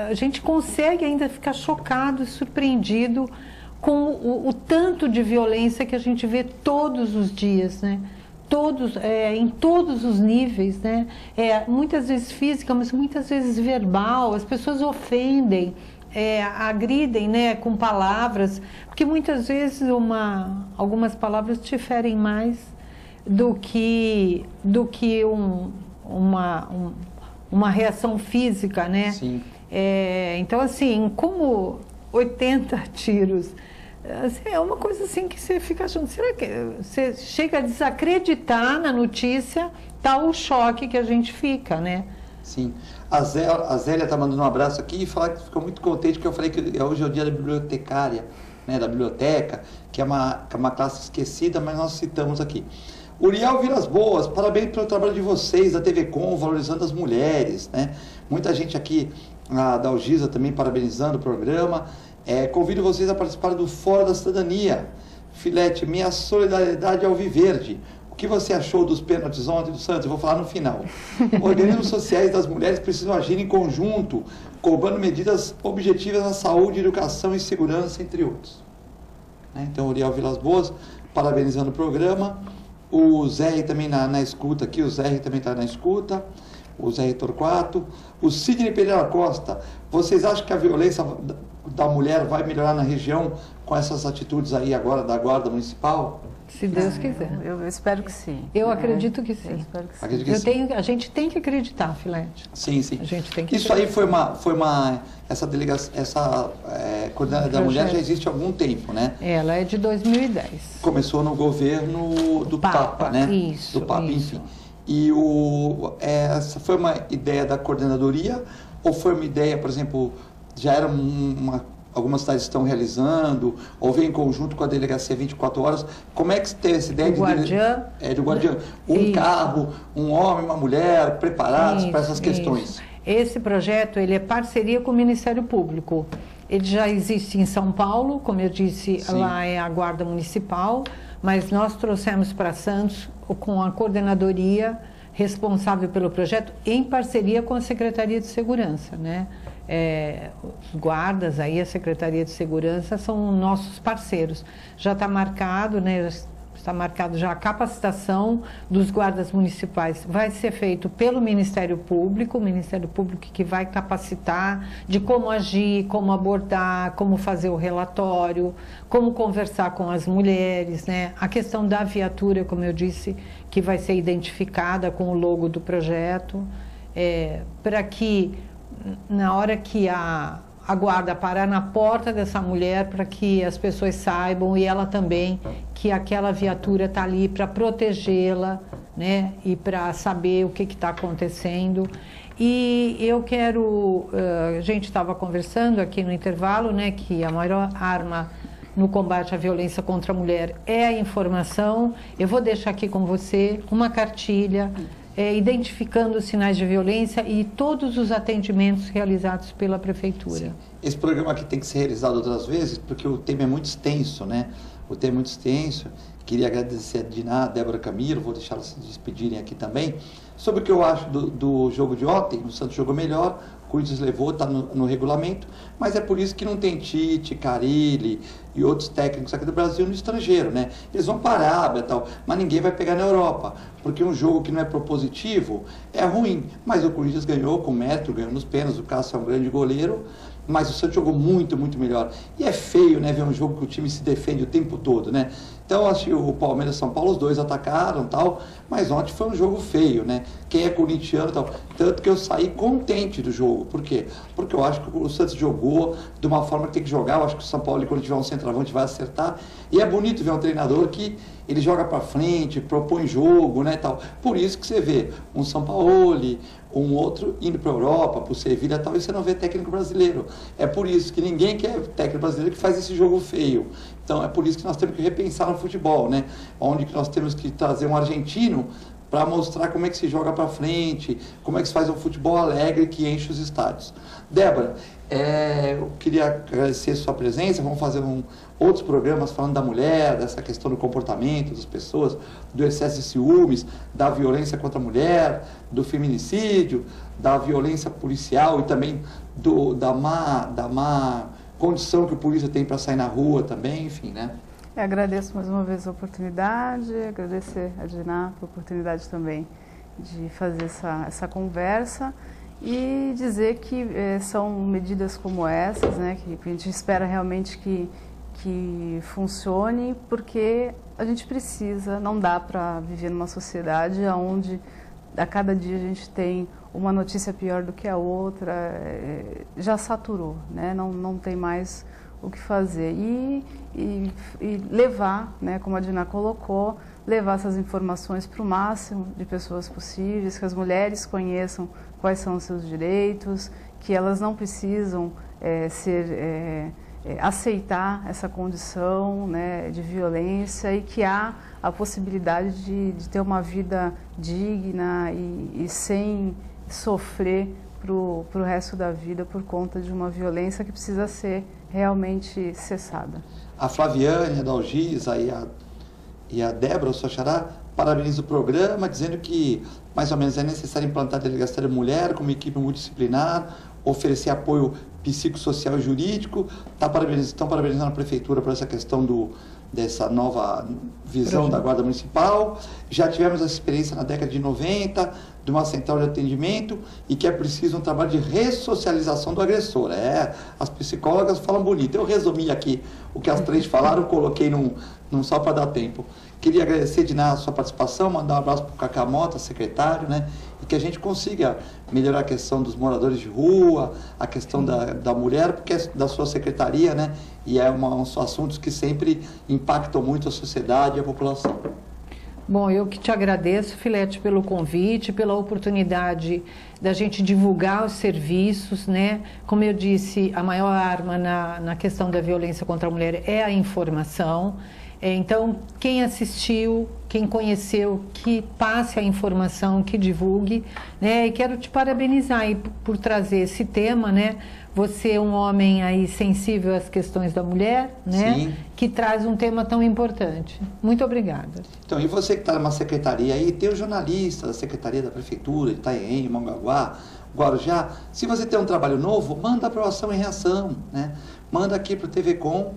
a gente consegue ainda ficar chocado, surpreendido com o tanto de violência que a gente vê todos os dias, né? Em todos os níveis, né? Muitas vezes física, mas muitas vezes verbal. As pessoas ofendem, agridem, né, com palavras, porque muitas vezes algumas palavras te ferem mais do que uma reação física, né? Sim. Então, assim, como 80 tiros... é uma coisa assim que você fica achando, será que você chega a desacreditar na notícia, tal o choque que a gente fica, né? Sim. A Zélia está mandando um abraço aqui e fala que ficou muito contente que eu falei que hoje é o dia da bibliotecária, né, da biblioteca, que é uma classe esquecida, mas nós citamos aqui. Uriel Vilas Boas, parabéns pelo trabalho de vocês, da TV Com, valorizando as mulheres, né? Muita gente aqui, da Algisa também parabenizando o programa. Convido vocês a participar do Fórum da Cidadania. Filete, minha solidariedade ao Viverde. O que você achou dos pênaltis ontem do Santos? Eu vou falar no final. Organismos sociais das mulheres precisam agir em conjunto, cobrando medidas objetivas na saúde, educação e segurança, entre outros. Então, Uriel Vilas Boas, parabenizando o programa. O Zé também na escuta aqui, o Zé também está na escuta. O Zé Torquato. O Sidney Pereira Costa, vocês acham que a violência da mulher vai melhorar na região com essas atitudes aí agora da Guarda Municipal? Se Deus quiser. Eu espero que sim. Eu acredito que sim. Eu espero que sim. Acredito que sim. A gente tem que acreditar, Filete. Sim, sim. A gente tem que Isso aí essa coordenadora da mulher já existe há algum tempo, né? Ela é de 2010. Começou no governo do Papa, né? Isso. Do Papa, isso. enfim. E essa foi uma ideia da coordenadoria ou foi uma ideia, por exemplo, já era algumas cidades estão realizando, ou vem em conjunto com a delegacia 24 horas, como é que você teve essa ideia do Guardiã? Do Guardiã. Carro, um homem, uma mulher, preparados para essas questões. Isso. Esse projeto, ele é parceria com o Ministério Público. Ele já existe em São Paulo, como eu disse, sim, lá é a Guarda Municipal, mas nós trouxemos para Santos com a coordenadoria responsável pelo projeto, em parceria com a Secretaria de Segurança, né? Os guardas, aí a Secretaria de Segurança são nossos parceiros. Já está marcado, né? Está marcado já a capacitação dos guardas municipais. Vai ser feito pelo Ministério Público, o Ministério Público que vai capacitar de como agir, como abordar, como fazer o relatório, como conversar com as mulheres, né? A questão da viatura, como eu disse, que vai ser identificada com o logo do projeto, para que na hora que a a guarda parar na porta dessa mulher para que as pessoas saibam, e ela também, que aquela viatura está ali para protegê-la, né? E para saber o que está acontecendo. E eu quero, a gente estava conversando aqui no intervalo, né, que a maior arma no combate à violência contra a mulher é a informação. Eu vou deixar aqui com você uma cartilha identificando os sinais de violência e todos os atendimentos realizados pela Prefeitura. Sim. Esse programa aqui tem que ser realizado outras vezes, porque o tema é muito extenso, né? O tema é muito extenso. Queria agradecer a Diná, a Débora Camilo, vou deixar elas se despedirem aqui também. Sobre o que eu acho do jogo de ontem, o Santos jogou melhor, o Corinthians levou, está no regulamento, mas é por isso que não tem Tite, Carille e outros técnicos aqui do Brasil no estrangeiro, né? Eles vão para a Arábia e tal, mas ninguém vai pegar na Europa, porque um jogo que não é propositivo é ruim. Mas o Corinthians ganhou com mérito, ganhou nos pênaltis, o Cássio é um grande goleiro, mas o Santos jogou muito, muito melhor. E é feio, né, ver um jogo que o time se defende o tempo todo, né? Então, acho que o Palmeiras e São Paulo, os dois atacaram e tal, mas ontem foi um jogo feio, né? Quem é corintiano e tal. Tanto que eu saí contente do jogo. Por quê? Porque eu acho que o Santos jogou de uma forma que tem que jogar. Eu acho que o São Paulo, quando tiver um centroavante, vai acertar. E é bonito ver um treinador que ele joga para frente, propõe jogo, né, tal. Por isso que você vê um São Paulo, um outro indo para a Europa, para o Sevilha e tal, e você não vê técnico brasileiro. É por isso que ninguém quer técnico brasileiro que faz esse jogo feio. Então é por isso que nós temos que repensar no futebol, né? Onde que nós temos que trazer um argentino para mostrar como é que se joga para frente, como é que se faz um futebol alegre que enche os estádios. Débora, eu queria agradecer a sua presença. Vamos fazer outros programas falando da mulher, dessa questão do comportamento das pessoas, do excesso de ciúmes, da violência contra a mulher, do feminicídio, da violência policial e também da má condição que o polícia tem para sair na rua também, enfim, né? Agradeço mais uma vez a oportunidade, agradecer a Diná pela oportunidade também de fazer essa conversa e dizer que são medidas como essas, né, que a gente espera realmente que funcione, porque a gente precisa, não dá para viver numa sociedade onde a cada dia a gente tem uma notícia pior do que a outra, já saturou, né, não tem mais o que fazer e levar, né, como a Diná colocou, levar essas informações para o máximo de pessoas possíveis, que as mulheres conheçam quais são os seus direitos, que elas não precisam aceitar essa condição, né, de violência, e que há a possibilidade de ter uma vida digna e sem sofrer para o resto da vida por conta de uma violência que precisa ser realmente cessada. A Flaviane, a Dalgisa e a Débora, o Soxará, parabenizam o programa, dizendo que mais ou menos é necessário implantar a delegacia de mulher como equipe multidisciplinar, oferecer apoio psicossocial e jurídico. Estão parabenizando a Prefeitura por essa questão dessa nova visão da Guarda Municipal. Já tivemos essa experiência na década de 90, de uma central de atendimento, e que é preciso um trabalho de ressocialização do agressor. As psicólogas falam bonito. Eu resumi aqui o que as três falaram, coloquei num só para dar tempo. Queria agradecer, Diná, a sua participação, mandar um abraço para o Cacá Mota, secretário, né? E que a gente consiga melhorar a questão dos moradores de rua, a questão da mulher, porque é da sua secretaria, né? E são assuntos que sempre impactam muito a sociedade e a população. Bom, eu que te agradeço, Filete, pelo convite, pela oportunidade da gente divulgar os serviços, né? Como eu disse, a maior arma na questão da violência contra a mulher é a informação. Então, quem assistiu, quem conheceu, que passe a informação, que divulgue, né? E quero te parabenizar aí por trazer esse tema, né? Você é um homem aí sensível às questões da mulher, né? Sim. Que traz um tema tão importante. Muito obrigada. Então, e você que está numa secretaria aí, tem o jornalista da Secretaria da Prefeitura, de Itanhaém, Mongaguá, Guarujá. Se você tem um trabalho novo, manda aprovação e reação, né? Manda aqui para o TV Com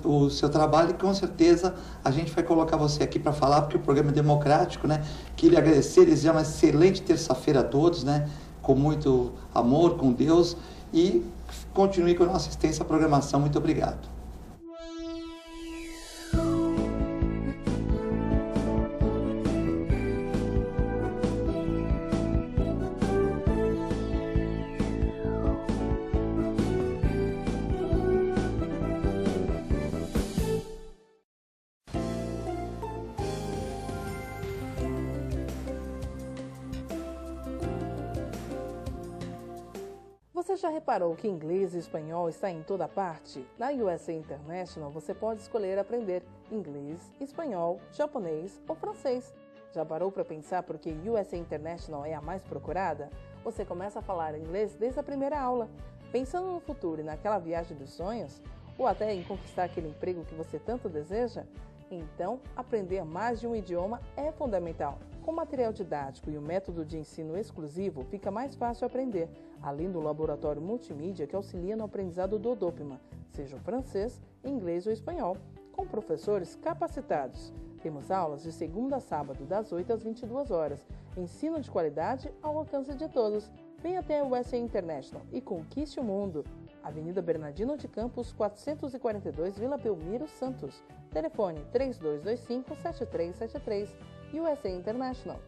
o seu trabalho, e com certeza a gente vai colocar você aqui para falar, porque o programa é democrático, né? Queria agradecer, desejar uma excelente terça-feira a todos, né? Com muito amor, com Deus, e continue com a nossa assistência à programação. Muito obrigado. Você já reparou que inglês e espanhol está em toda parte? Na USA International você pode escolher aprender inglês, espanhol, japonês ou francês. Já parou para pensar por que USA International é a mais procurada? Você começa a falar inglês desde a primeira aula. Pensando no futuro e naquela viagem dos sonhos? Ou até em conquistar aquele emprego que você tanto deseja? Então, aprender mais de um idioma é fundamental. Com material didático e o método de ensino exclusivo, fica mais fácil aprender, além do laboratório multimídia que auxilia no aprendizado do Dopima, seja o francês, inglês ou espanhol, com professores capacitados. Temos aulas de segunda a sábado, das 8 às 22 horas. Ensino de qualidade ao alcance de todos. Venha até a USA International e conquiste o mundo. Avenida Bernardino de Campos, 442, Vila Belmiro, Santos. Telefone 3225-7373. USA International.